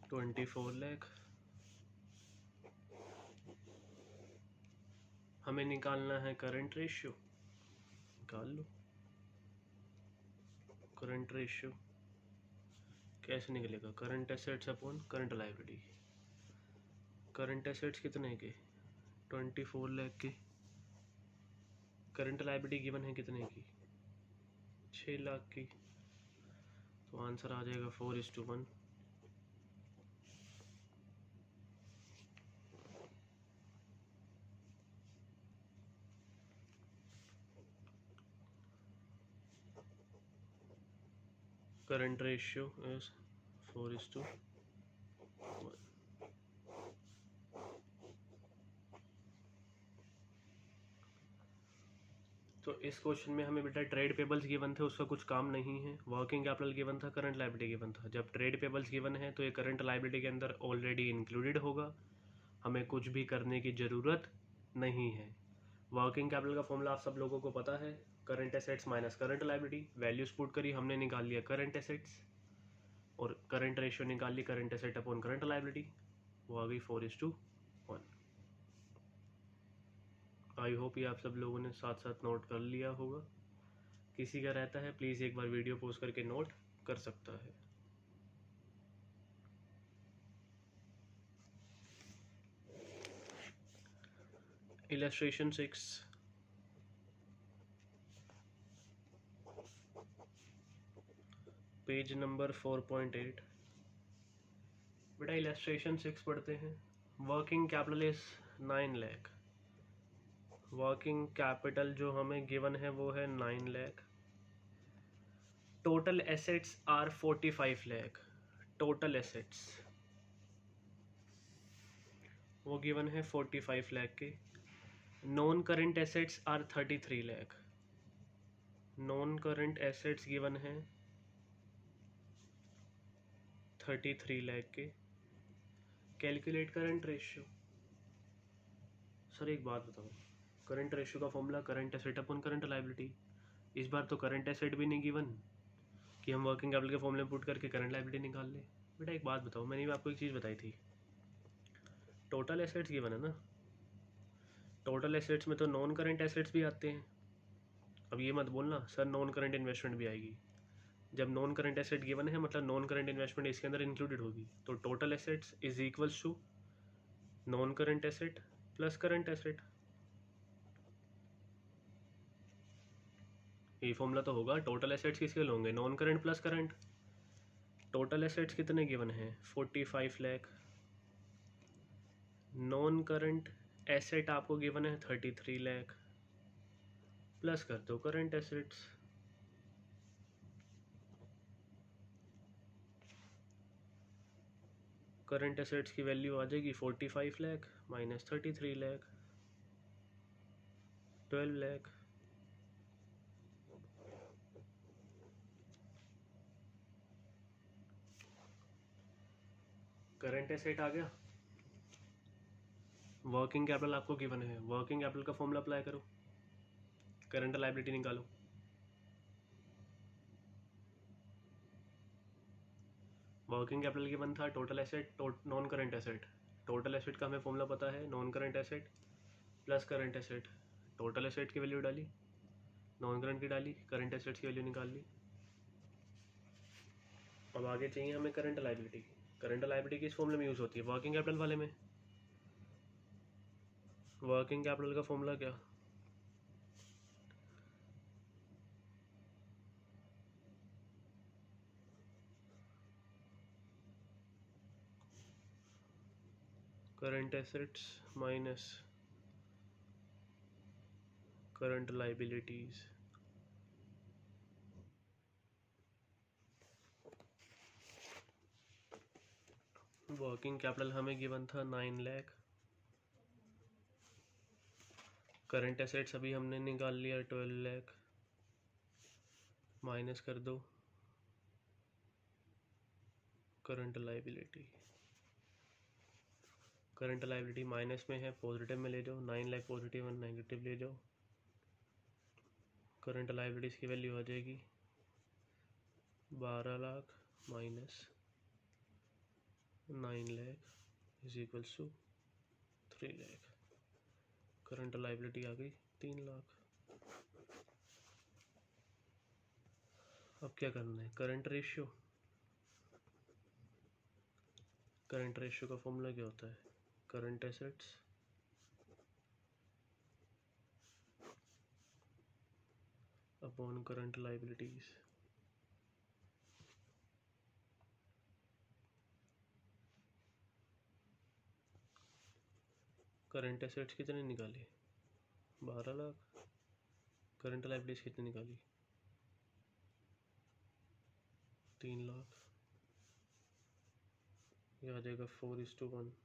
24 लाख। हमें निकालना है करंट रेशियो, निकाल लो। करंट रेशियो कैसे निकलेगा? Current assets upon current liability. Current assets कितने के? 24 लाख के। करंट लाइबिलिटी गिवन है कितने की? 6 लाख की। तो आंसर आ जाएगा 4:1। Current ratio is 4:1। तो इस क्वेश्चन में हमें बेटा ट्रेड पेबल्स गिवन थे, उसका कुछ काम नहीं है। वर्किंग कैपिटल गिवन था, करंट लाइबिलिटी गिवन था। जब ट्रेड पेबल्स गिवन है तो ये करंट लाइबिलिटी के अंदर ऑलरेडी इंक्लूडेड होगा, हमें कुछ भी करने की ज़रूरत नहीं है। वर्किंग कैपिटल का फॉर्मूला आप सब लोगों को पता है, current assets minus current liability. Values put करी, हमने निकाल लिया करंट एसेट्स और करंट रेशियो निकाल ली current asset upon current liability, वो आ गई 4:1। आई होप ये आप सब लोगों ने साथ साथ नोट कर लिया होगा। किसी का रहता है प्लीज़ एक बार वीडियो पॉज करके नोट कर सकता है। Illustration 6, page number 4.8। बेटा इलस्ट्रेशन 6 पढ़ते हैं। Working capital is 9 lakh. Working capital जो हमें गिवन है वो है 9 lakh. Total assets are 45 lakh. Total assets वो गिवन है 45 लाख के। Non current assets are 33 lakh. Non current assets given है 33 लाख के। Calculate current ratio. सर एक बात बताओ, करंट रेशियो का फॉर्मूला करंट एसेट अपन करंट लाइबिलिटी। इस बार तो करंट एसेट भी नहीं गिवन कि हम वर्किंग कैपिटल के फॉर्मूले पुट करके करंट लाइबिलिटी निकाल ले। बेटा एक बात बताओ, मैंने भी आपको एक चीज़ बताई थी, टोटल एसेट्स गिवन है ना। टोटल एसेट्स में तो नॉन करंट एसेट्स भी आते हैं। अब ये मत बोलना सर नॉन करंट इन्वेस्टमेंट भी आएगी। जब नॉन करंट एसेट गिवन है मतलब नॉन करंट इन्वेस्टमेंट इसके अंदर इंक्लूडेड होगी। तो total assets is equals to non current asset plus current asset. ये फॉर्मूला तो होगा। टोटल एसेट्स किसके होंगे? Non current plus current. Total assets कितने गिवन है? 45 लाख। नॉन करंट एसेट आपको गिवन है 33 लाख, प्लस कर दो करंट एसेट्स। करंट एसेट्स की वैल्यू आ जाएगी 45 lakh minus 33 lakh 12 lakh. Current asset आ गया। वर्किंग कैपिटल आपको गिवन है, वर्किंग कैपिटल का फॉर्मूला अप्लाई करो, करंट लायबिलिटी निकालो। वर्किंग कैपिटल गिवन था total asset non current asset. Total asset का हमें फॉर्मूला पता है non current asset plus current asset. Total asset की वैल्यू डाली, नॉन करंट की डाली, करंट एसेट्स की वैल्यू निकाल ली। अब आगे चाहिए हमें करंट लायबिलिटी। करंट लायबिलिटी किस फॉर्मूले में यूज़ होती है? वर्किंग कैपिटल वाले में। वर्किंग कैपिटल का फॉर्मूला क्या? Current assets minus current liabilities. Working capital हमें गिवन था 9 लाख। करंट एसेट्स अभी हमने निकाल लिया 12 लाख। माइनस कर दो current liability. Current liability minus में है, पॉजिटिव में ले जाओ। 9 लाख पॉजिटिव और नेगेटिव ले जाओ। करंट लायबिलिटीज की वैल्यू आ जाएगी 12 lakh minus 9 lakh is equals to 3 lakh. Current liability आ गई 3 लाख। अब क्या करना है? Current ratio. करंट रेशियो का फॉर्मूला क्या होता है? Current assets upon current liabilities. Current assets कितने निकाले? 12 लाख। करंट लायबिलिटीज कितनी निकाली? 3 लाख। ये आ जाएगा 4:1।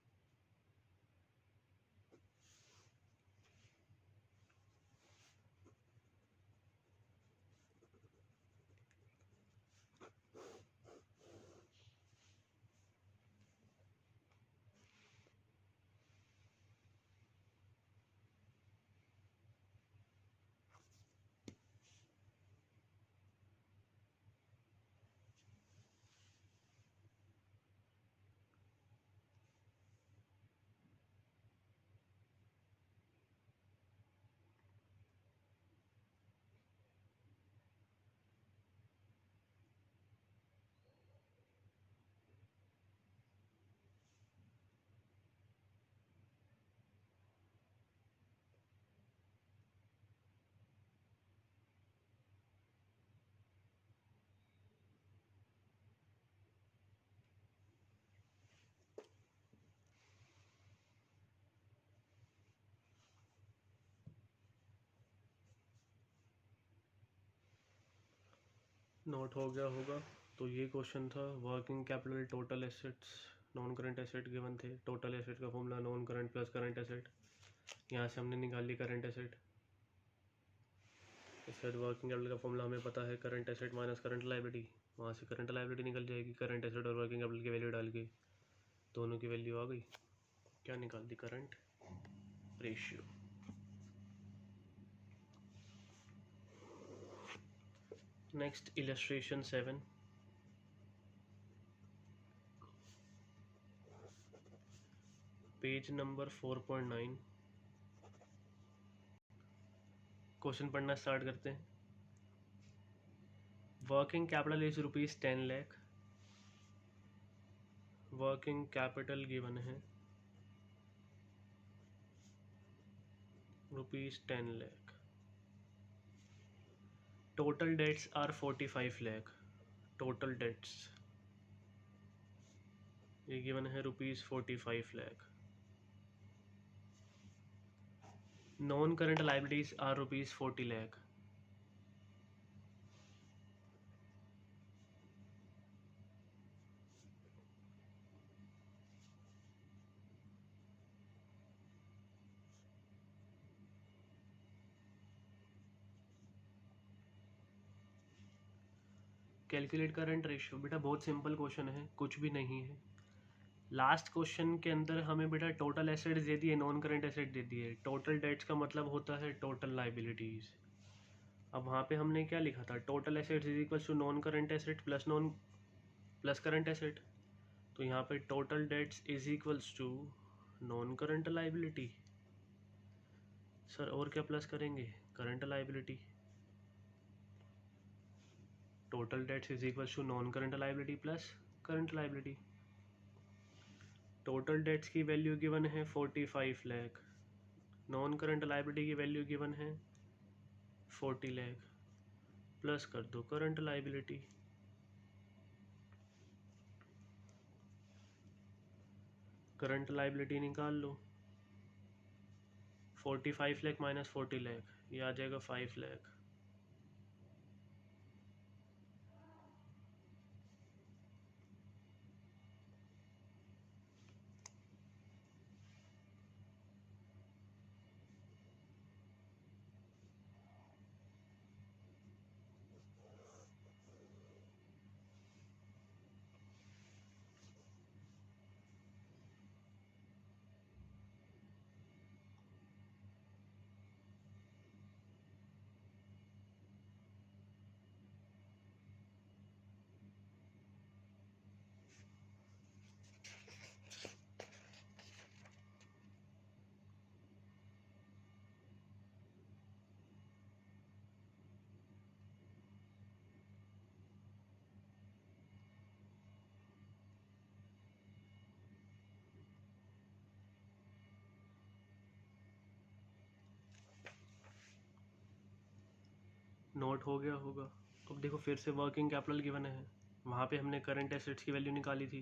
नोट हो गया होगा। तो ये क्वेश्चन था working capital total assets non current asset given थे। टोटल एसेट का formula non current plus current asset. यहाँ से हमने निकाल ली करंट एसेट। इस साइड वर्किंग कैपिटल का फॉर्मूला हमें पता है current asset minus current liability. वहाँ से करंट लायबिलिटी निकल जाएगी। करंट एसेट और वर्किंग कैपिटल की वैल्यू डाल के दोनों की वैल्यू आ गई। क्या निकाल दी? Current ratio. Next illustration 7। Page number 4.9। Question पढ़ना स्टार्ट करते हैं। Working capital is ₹10 lakh. Working capital given है ₹10 lakh. Total debts are 45 lakh. Total debts ये गिवन है ₹45 lakh. Non current liabilities are ₹40 lakh. Calculate current ratio. बेटा बहुत सिंपल क्वेश्चन है, कुछ भी नहीं है। लास्ट क्वेश्चन के अंदर हमें बेटा टोटल एसेट्स दे दिए, नॉन करंट एसेट दे दिए। टोटल डेट्स का मतलब होता है टोटल लाइबिलिटीज़। अब वहाँ पे हमने क्या लिखा था, total assets is equal to non current asset plus current asset. तो यहाँ पे total debts is equals to non current liability. Sir और क्या प्लस करेंगे, current liability. Total debts is equals to non current liability plus current liability. Total debts की value given है 45 lakh, non current liability की value given है 40 lakh, plus कर दो current liability. Current liability निकाल लो, 45 लाख माइनस 40 लाख, ये आ जाएगा 5 लाख। नोट हो गया होगा। अब देखो फिर से वर्किंग कैपिटल गिवन है, वहाँ पे हमने करंट एसेट्स की वैल्यू निकाली थी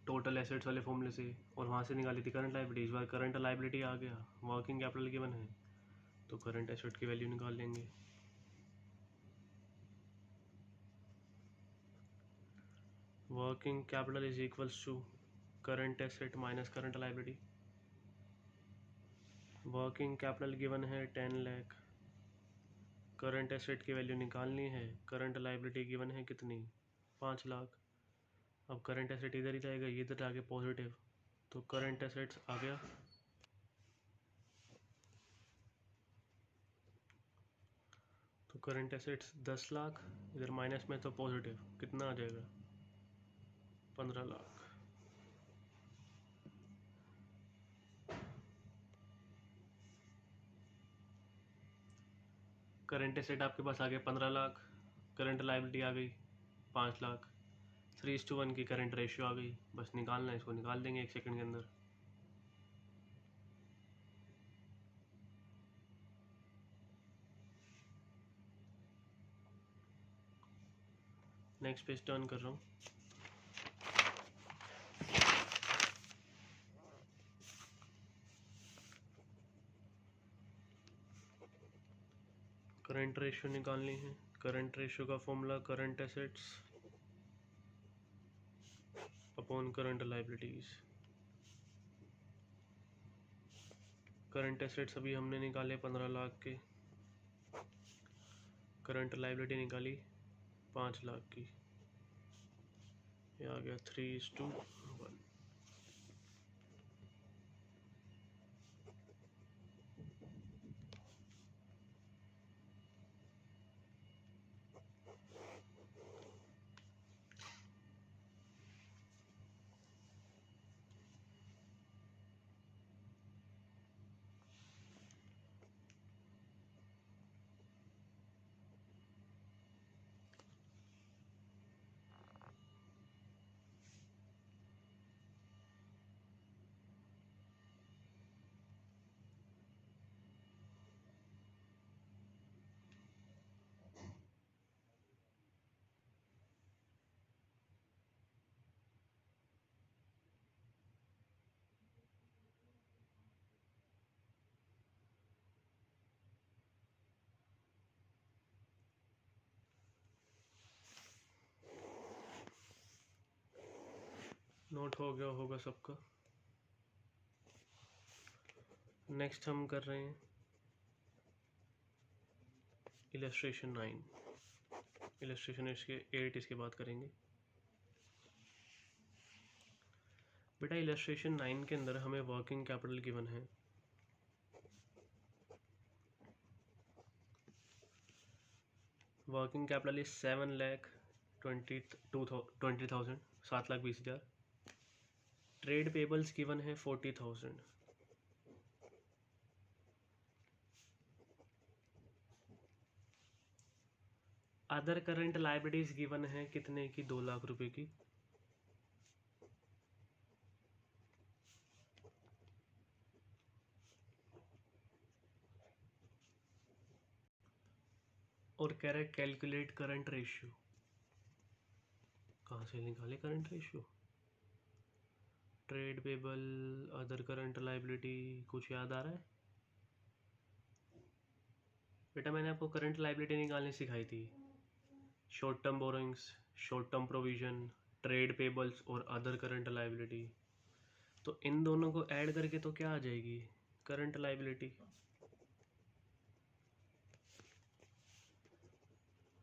टोटल एसेट्स वाले फॉर्मूले से, और वहाँ से निकाली थी करंट लाइबिलिटी। इस बार करंट लाइबिलिटी आ गया, वर्किंग कैपिटल गिवन है, तो करंट एसेट की वैल्यू निकाल लेंगे। Working capital is equals to current asset minus current liability. Working capital given है 10 लाख, करंट एसेट की वैल्यू निकालनी है, करंट लाइबिलिटी गिवन है कितनी, 5 लाख। अब करंट एसेट इधर ही जाएगा, ये इधर आगे पॉजिटिव, तो करंट एसेट्स आ गया। तो करंट एसेट्स 10 लाख, इधर माइनस में तो पॉजिटिव, कितना आ जाएगा, 15 लाख। करंट एसेट आपके पास आ गया 15 लाख, करंट लाइबिलिटी आ गई 5 लाख, 3:1 की करंट रेशियो आ गई। बस निकालना है, इसको निकाल देंगे 1 सेकंड के अंदर। नेक्स्ट पेज टर्न कर रहा हूँ। करंट रेशियो निकालनी है। करंट रेशियो का formula current assets upon current liabilities. Current assets अभी हमने निकाले 15 लाख के, करंट लाइबिलिटी निकाली 5 लाख की, ये आ गया 3:1। नोट हो गया होगा सबका। नेक्स्ट हम कर रहे हैं इलस्ट्रेशन 9। इलस्ट्रेशन इसके 8 इसके बाद करेंगे। बेटा इलस्ट्रेशन 9 के अंदर हमें वर्किंग कैपिटल गिवन है। Working capital is 7,20,000 7,20,000। Trade payables given है 40,000। अदर करंट लाइबिलिटीज गिवन है कितने की? 2 लाख रुपए की। और कह रहे कैलकुलेट करंट रेशियो। कहाँ से निकाले current ratio? Trade payable, other current liability, कुछ याद आ रहा है? बेटा मैंने आपको करंट लाइबिलिटी निकालनी सिखाई थी। Short term borrowings, short term provision, trade payables और अदर करंट लाइबिलिटी। तो इन दोनों को ऐड करके तो क्या आ जाएगी? Current liability.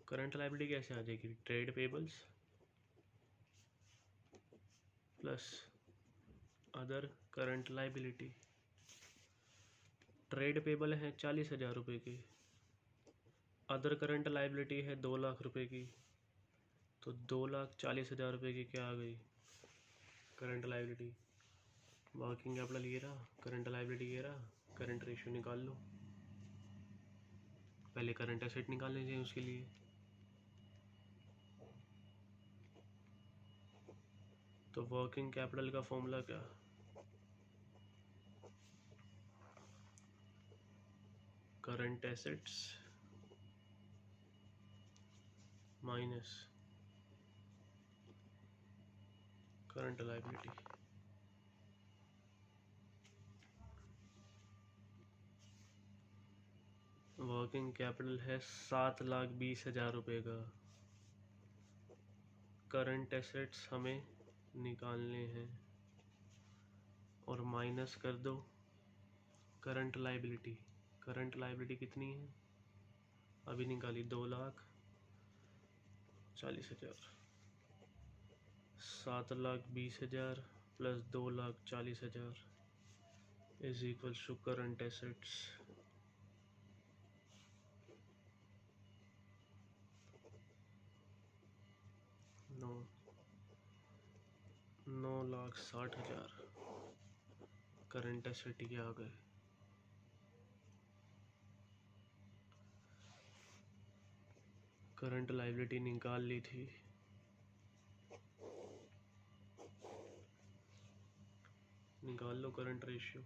करंट लाइबिलिटी कैसे आ जाएगी? Trade payables plus other current liability. Trade payable है 40,000 रुपये की, अदर करंट लाइबिलिटी है 2 लाख रुपए की। तो 2,40,000 रुपये की क्या आ गई? Current liability. वर्किंग कैपिटल ये रहा, करंट लाइबिलिटी ये रहा, करंट रेशियो निकाल लो। पहले करंट एसेट निकालने चाहिए उसके लिए। तो वर्किंग कैपिटल का फॉर्मूला क्या? Current assets minus current liability. Working capital है 7,20,000 रुपये का। करंट एसेट्स हमें निकालने हैं और माइनस कर दो करंट लाइबिलिटी। करंट लाइबिलिटी कितनी है? अभी निकाली 2,40,000। 7,20,000 plus 2,40,000 is equals to current assets. No 9,60,000 current asset ये आ गए। करंट लाइबिलिटी निकाल ली थी, निकाल लो current ratio.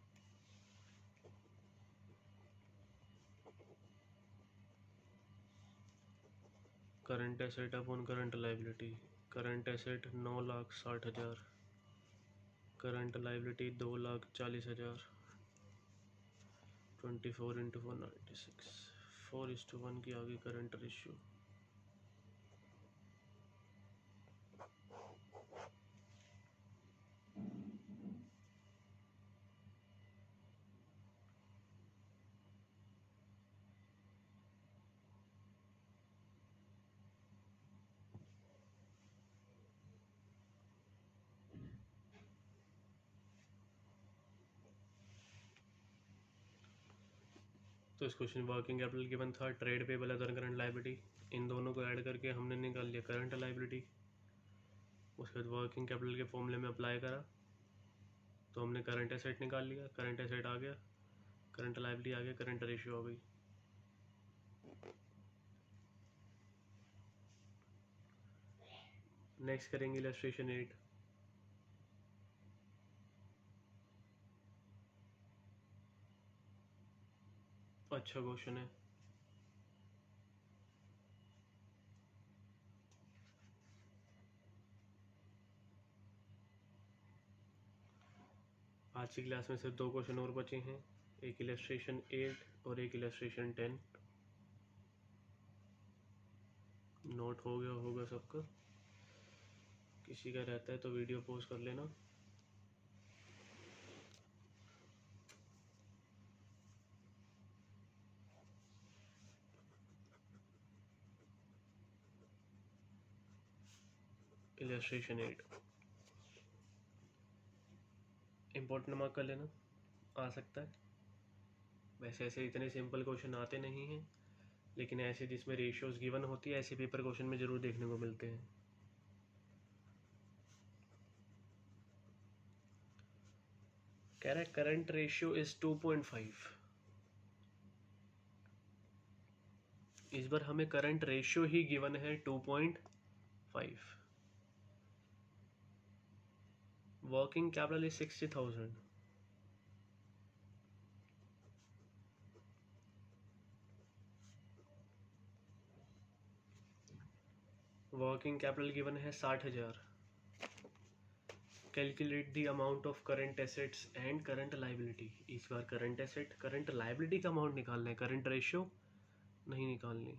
Current asset upon current liability. Current asset 9,60,000, current liability 2,40,000। 24 into 496, 4:1 की आगे करंट रेशियो। तो इस क्वेश्चन में वर्किंग कैपिटल गिवन था, trade payable, other current liability, इन दोनों को ऐड करके हमने निकाल लिया करंट लाइबिलिटी। उसके बाद वर्किंग कैपिटल के फॉर्मूले में अप्लाई करा तो हमने करंट एसेट निकाल लिया, करंट एसेट आ गया, करंट लाइबिलिटी आ गया, करंट रेशियो आ गई। नेक्स्ट करेंगे इलस्ट्रेशन 8। अच्छा क्वेश्चन है। आज की क्लास में सिर्फ 2 क्वेश्चन और बचे हैं, एक इलस्ट्रेशन 8 और एक इलस्ट्रेशन 10। नोट हो गया होगा सबका? किसी का रहता है तो वीडियो पॉज कर लेना। इलस्ट्रेशन 8 इम्पोर्टेंट मार्क कर लेना, आ सकता है। वैसे ऐसे इतने सिंपल क्वेश्चन आते नहीं हैं, लेकिन ऐसे जिसमें रेशियोज गिवन होती है ऐसे पेपर क्वेश्चन में ज़रूर देखने को मिलते हैं। कह रहा है करंट रेशियो इज 2.5। इस बार हमें करंट रेशियो ही गिवन है 2.5। Working capital is 60,000। Working capital given है 60,000। Calculate the amount of current assets and current liability. इस बार करंट एसेट करंट लाइबिलिटी का अमाउंट निकालना है, करंट रेशियो नहीं निकालनी।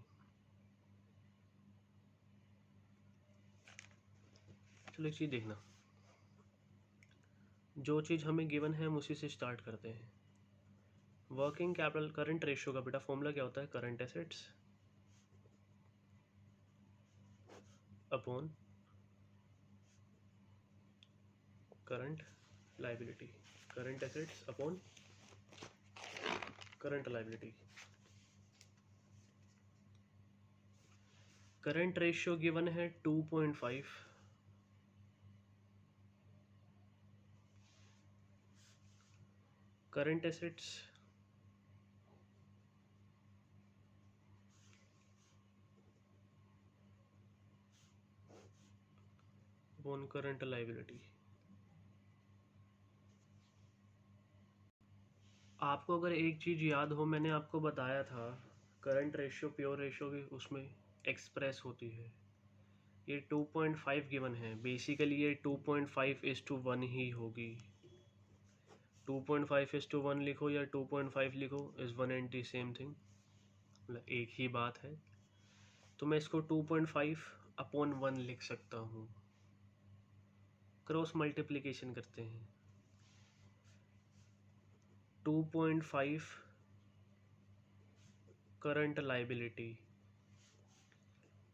चलो एक चीज़ देखना, जो चीज़ हमें गिवन है हम उसी से स्टार्ट करते हैं। वर्किंग कैपिटल करंट रेशियो का बेटा फॉर्मूला क्या होता है? Current assets upon current liability. Current assets upon current liability. Current ratio given है 2.5। Current assets upon current liability. आपको अगर एक चीज़ याद हो, मैंने आपको बताया था करंट रेशियो प्योर रेशियो की उसमें एक्सप्रेस होती है। ये 2.5 गिवन है, बेसिकली ये 2.5:1 ही होगी। 2.5:1 लिखो या 2.5 लिखो, is one and the same thing, मतलब एक ही बात है। तो मैं इसको 2.5/1 लिख सकता हूँ। क्रॉस मल्टीप्लिकेशन करते हैं। 2.5 current liability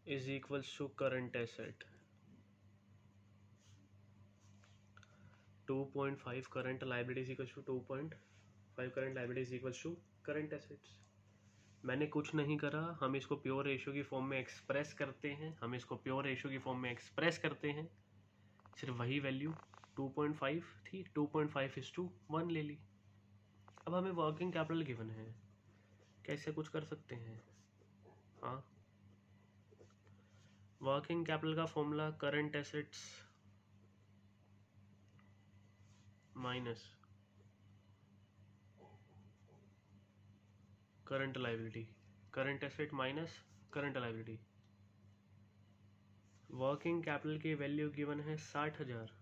is equals to current asset. 2.5 current liability is equals to 2.5 current liability is equals to current assets. मैंने कुछ नहीं करा, हम इसको प्योर रेशियो की फॉर्म में एक्सप्रेस करते हैं। सिर्फ वही वैल्यू 2.5 थी, 2.5:1 ले ली। अब हमें वर्किंग कैपिटल गिवन है, कैसे कुछ कर सकते हैं? हाँ, वर्किंग कैपिटल का formula current assets minus current liability. Current asset minus current liability. Working capital की वैल्यू गिवन है 60,000।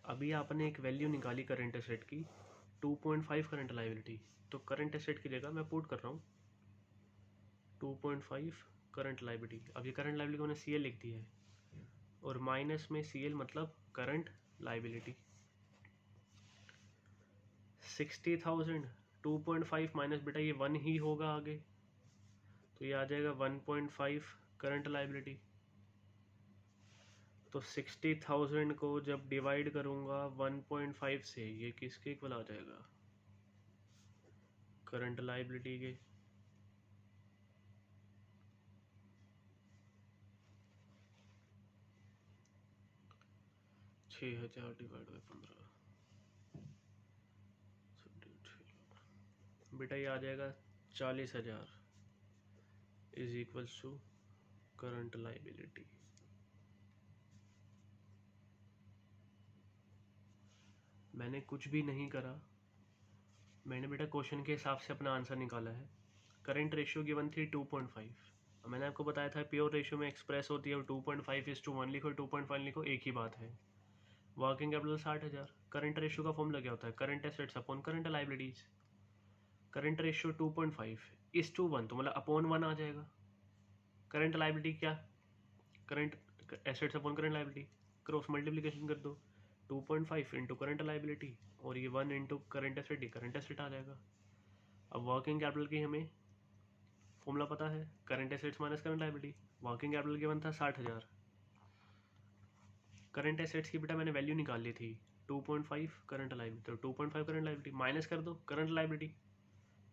अभी आपने एक वैल्यू निकाली करंट एसेट की 2.5 करंट लाइबिलिटी, तो करंट एसेट की जगह मैं पुट कर रहा हूँ 2.5 करंट लाइबिलिटी। अब ये करंट लाइबिलिटी को मैंने CL लिख दी है, और माइनस में CL मतलब करंट लाइबिलिटी। 60,000 2.5 माइनस, बेटा ये 1 ही होगा आगे, तो ये आ जाएगा 1.5 करंट लाइबिलिटी। तो 60,000 को जब डिवाइड करूँगा 1.5 से, ये किसके इक्वल आ जाएगा? करंट लाइबिलिटी के। छः हजार डिवाइड बाई 15, बेटा ये आ जाएगा 40,000 is equals to current liability. मैंने कुछ भी नहीं करा, मैंने बेटा क्वेश्चन के हिसाब से अपना आंसर निकाला है। करंट रेशियो गिवन थी 2.5। मैंने आपको बताया था प्योर रेशियो में एक्सप्रेस होती है, और 2.5:1 लिखो 2.5 लिखो, एक ही बात है। Working capital 60,000। करंट रेशियो का फॉर्मूला क्या होता है? Current assets upon current liabilities. Current ratio 2.5:1, तो मतलब अपॉन 1 आ जाएगा। करंट लाइबिलिटी क्या? Current assets upon current liability, cross multiplication कर दो, 2.5 इंटू करंट लाइबिलिटी, और ये 1 into current asset, current asset आ जाएगा। अब वर्किंग कैपिटल की हमें फॉर्मूला पता है, current assets minus current liability. Working capital given था 60,000। करंट एसेट्स की बेटा मैंने वैल्यू निकाल ली थी 2.5 करंट लाइबिलिटी, तो 2.5 करंट लाइबिलिटी माइनस कर दो current liability,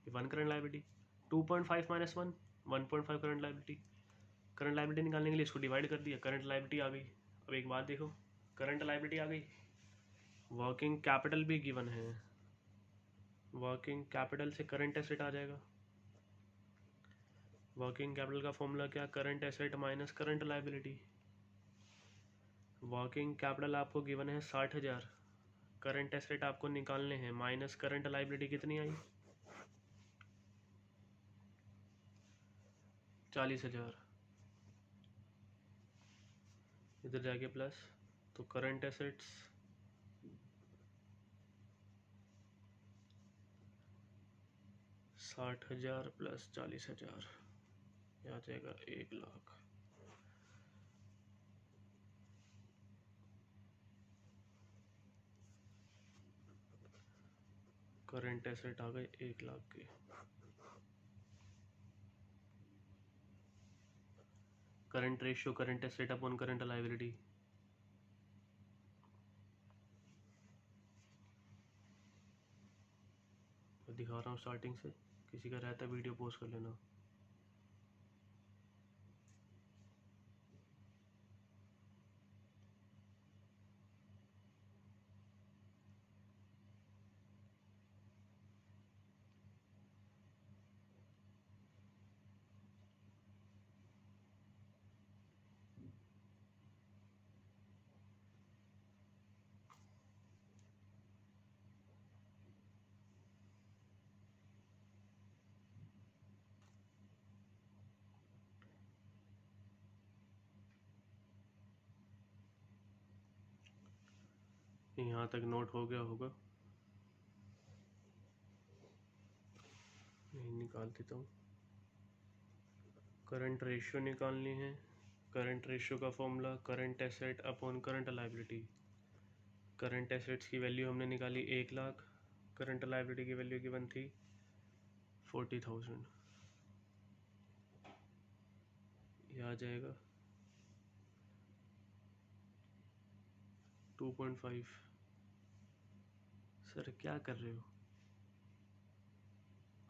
1 current liability, 2.5 minus 1 1.5 current liability. Current liability निकालने के लिए इसको डिवाइड कर दिया, करंट लाइबिलिटी आ गई। अब एक बात देखो, करंट लाइबिलिटी आ गई, वर्किंग कैपिटल भी गिवन है, वर्किंग कैपिटल से करंट एसेट आ जाएगा। वर्किंग कैपिटल का फॉर्मूला क्या, current asset minus current liability. Working capital आपको गिवन है 60,000, करंट एसेट आपको निकालने हैं, माइनस करंट लाइबिलिटी कितनी आई 40,000, इधर जाके प्लस, तो करंट एसेट्स 60,000 प्लस 40,000, आ जाएगा 1 लाख। करंट एसेट आ गए 1 लाख के। Current ratio current asset upon current liability, दिखा रहा हूँ स्टार्टिंग से, किसी का रहता है वीडियो पोस्ट कर लेना। यहाँ तक नोट हो गया होगा, नहीं निकाल देता हूँ। करंट रेशियो निकालनी है, करंट रेशियो का formula current asset upon current liability. Current assets की वैल्यू हमने निकाली 1 लाख, करंट लाइबिलिटी की वैल्यू गिवन थी 40,000, ये आ जाएगा 2.5। सर क्या कर रहे हो,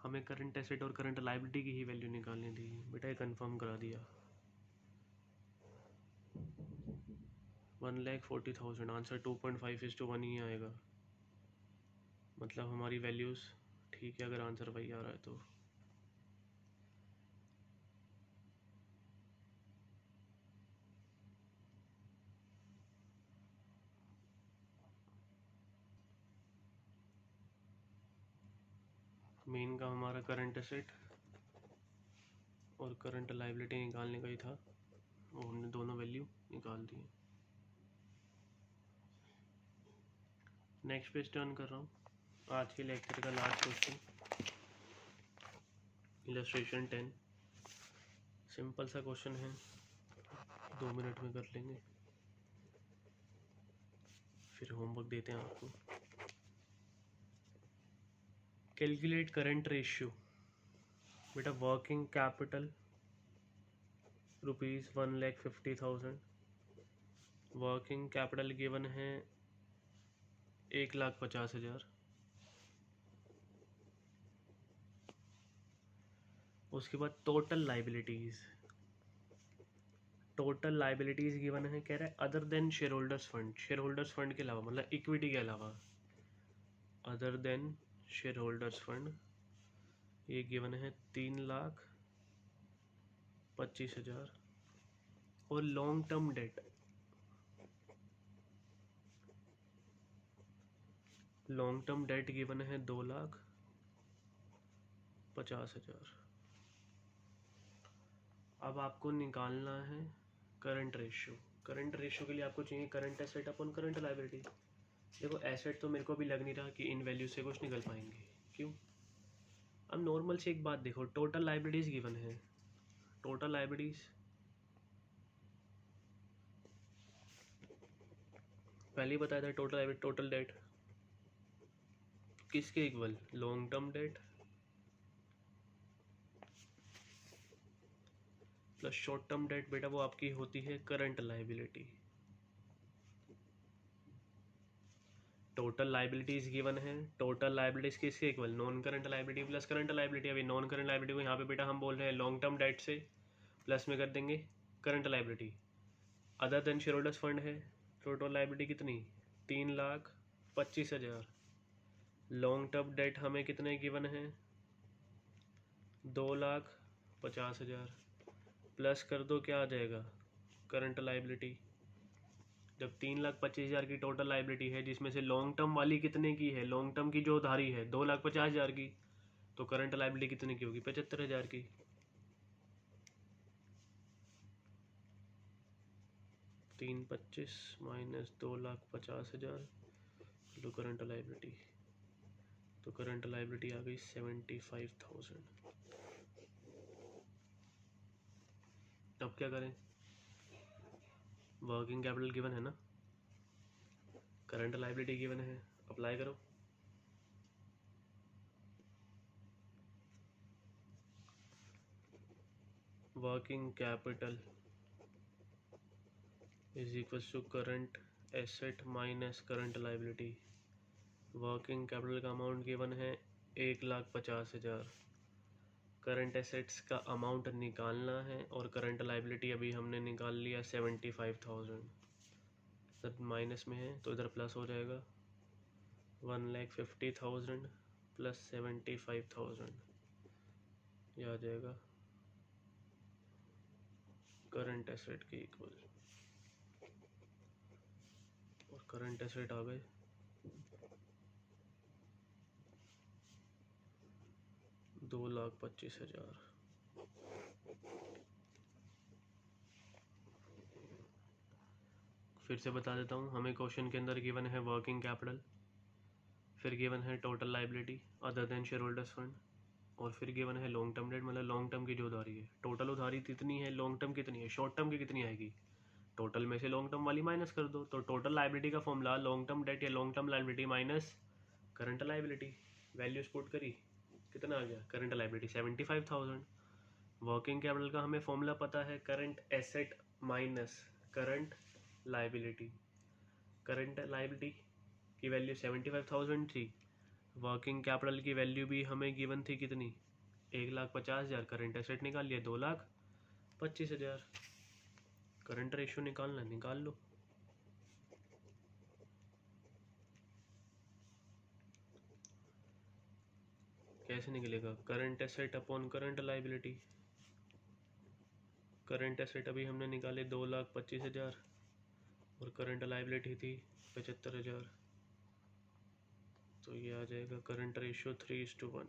हमें करंट एसेट और करंट लाइबिलिटी की ही वैल्यू निकालनी थी बेटा, ये कंफर्म करा दिया। 1,40,000, आंसर 2.5:1 ही आएगा, मतलब हमारी वैल्यूज़ ठीक है अगर आंसर वही आ रहा है तो। मेन का हमारा करंट एसेट और करंट लाइबिलिटी निकालने का ही था, वो हमने दोनों वैल्यू निकाल दी। नेक्स्ट पेज टर्न कर रहा हूँ, आज के लेक्चर का लास्ट क्वेश्चन, इलस्ट्रेशन 10, सिंपल सा क्वेश्चन है, 2 मिनट में कर लेंगे, फिर होमवर्क देते हैं आपको। कैलकुलेट करंट रेशियो, बेटा working capital ₹1,50,000, working capital given है 1,50,000, उसके बाद total liabilities, total liabilities given है, कह रहा है other than share holders fund, share holders fund के अलावा मतलब इक्विटी के अलावा, other than share holders fund, ये गिवन है 3,25,000, और long term debt, long term debt given है 2,50,000। अब आपको निकालना है करंट रेशियो। करंट रेशियो के लिए आपको चाहिए current asset upon current liability. देखो एसेट तो मेरे को भी लग नहीं रहा कि इन वैल्यू से कुछ निकल पाएंगे, क्यों। अब नॉर्मल से एक बात देखो, टोटल लाइबिलिटीज़ गिवन है, टोटल लाइबिलिटीज़ पहले ही बताया था, टोटल लाइबिलिटी टोटल डेट किसके equal, long term debt plus short term debt बेटा वो आपकी होती है current liability. Total liabilities given है, टोटल लाइबिलिटीज किसके equal, non current liability plus current liability. अभी नॉन करंट लाइबिलिटी को यहाँ पे बेटा हम बोल रहे हैं लॉन्ग टर्म डेट से प्लस में कर देंगे current liability. Other than share holders fund है, टोटल लाइबिलिटी कितनी 3,25,000। लॉन्ग टर्म डेट हमें कितने गिवन है 2,50,000 प्लस कर दो क्या आ जाएगा करंट लाइबिलिटी। जब 3,25,000 की टोटल लाइबिलिटी है जिसमें से लॉन्ग टर्म वाली कितने की है, लॉन्ग टर्म की जो उधारी है 2,50,000 की, तो करंट लाइबिलिटी कितने की होगी 75,000 की। 3,25 माइनस 2,50,000 लो करंट लाइबिलिटी, तो करंट लाइबिलिटी आ गई 75,000। अब क्या करें, वर्किंग कैपिटल गिवन है ना, करंट लाइबिलिटी गिवन है, अप्लाई करो। Working capital is equal to current asset minus current liability. Working capital का अमाउंट गिवन है 1,50,000। करंट एसेट्स का अमाउंट निकालना है और करंट लाइबिलिटी अभी हमने निकाल लिया 75,000। इधर माइनस में है तो इधर प्लस हो जाएगा 1,50,000 प्लस 75,000, यह आ जाएगा करंट एसेट के इक्वल। और करंट एसेट आ गए 2,25,000। फिर से बता देता हूँ, हमें क्वेश्चन के अंदर गिवन है वर्किंग कैपिटल, फिर गिवन है total liability other than share holders fund, और फिर गिवन है लॉन्ग टर्म डेट, मतलब लॉन्ग टर्म की जो उधारी है। टोटल उधारी कितनी है, लॉन्ग टर्म कितनी है, शॉर्ट टर्म की कितनी आएगी, टोटल में से लॉन्ग टर्म वाली माइनस कर दो। तो टोटल लाइबिलिटी का फॉर्मूला लॉन्ग टर्म डेट या long term liability minus current liability. Values put करी, कितना आ गया करंट लाइबिलिटी 75,000। वर्किंग कैपिटल का हमें फॉर्मूला पता है current asset minus current liability. Current liability की वैल्यू 75,000 थी, वर्किंग कैपिटल की वैल्यू भी हमें गिवन थी कितनी 1,50,000। करंट एसेट निकाल लिया 2,25,000। करंट रेशियो निकालना निकाल लो। कैसे निकलेगा, current asset upon current liability. Current asset अभी हमने निकाले 2,25,000 और करंट लाइबिलिटी थी 75,000, तो ये आ जाएगा करंट रेशियो 3:1।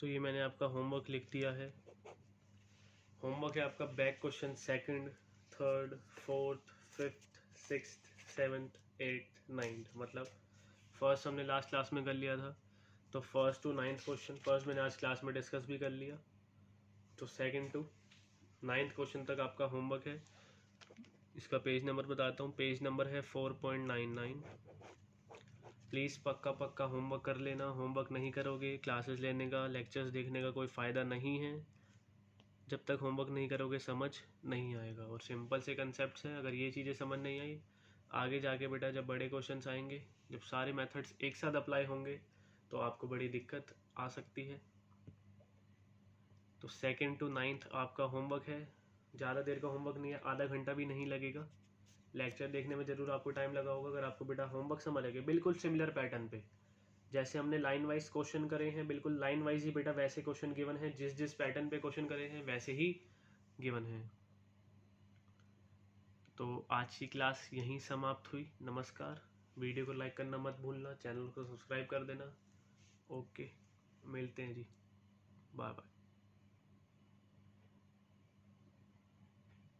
तो ये मैंने आपका होमवर्क लिख दिया है। होमवर्क है आपका back question 2nd, 3rd, 4th, 5th, 6th, 7th, 8th, 9th, मतलब फर्स्ट हमने लास्ट क्लास में कर लिया था, तो 1st to 9th question first मैंने आज क्लास में डिस्कस भी कर लिया, तो 2nd to 9th क्वेश्चन तक आपका होमवर्क है। इसका पेज नंबर बताता हूँ, पेज नंबर है 4.99। प्लीज़ पक्का होमवर्क कर लेना। होमवर्क नहीं करोगे क्लासेस लेने का, लेक्चर्स देखने का कोई फ़ायदा नहीं है। जब तक होमवर्क नहीं करोगे समझ नहीं आएगा। और सिंपल से कंसेप्ट्स हैं, अगर ये चीज़ें समझ नहीं आई आगे जाके बेटा जब बड़े क्वेश्चंस आएंगे, जब सारे मेथड्स एक साथ अप्लाई होंगे तो आपको बड़ी दिक्कत आ सकती है। तो 2nd to 9th आपका होमवर्क है। ज़्यादा देर का होमवर्क नहीं है, आधा घंटा भी नहीं लगेगा। लेक्चर देखने में ज़रूर आपको टाइम लगा होगा। अगर आपको बेटा होमवर्क समझ लगे, बिल्कुल सिमिलर पैटर्न पे जैसे हमने लाइन वाइज क्वेश्चन करे हैं, बिल्कुल लाइन वाइज ही बेटा वैसे क्वेश्चन गिवन है, जिस जिस पैटर्न पे क्वेश्चन करे हैं वैसे ही गिवन है। तो आज की क्लास यहीं समाप्त हुई। नमस्कार। वीडियो को लाइक करना मत भूलना, चैनल को सब्सक्राइब कर देना। ओके, मिलते हैं जी, बाय बाय।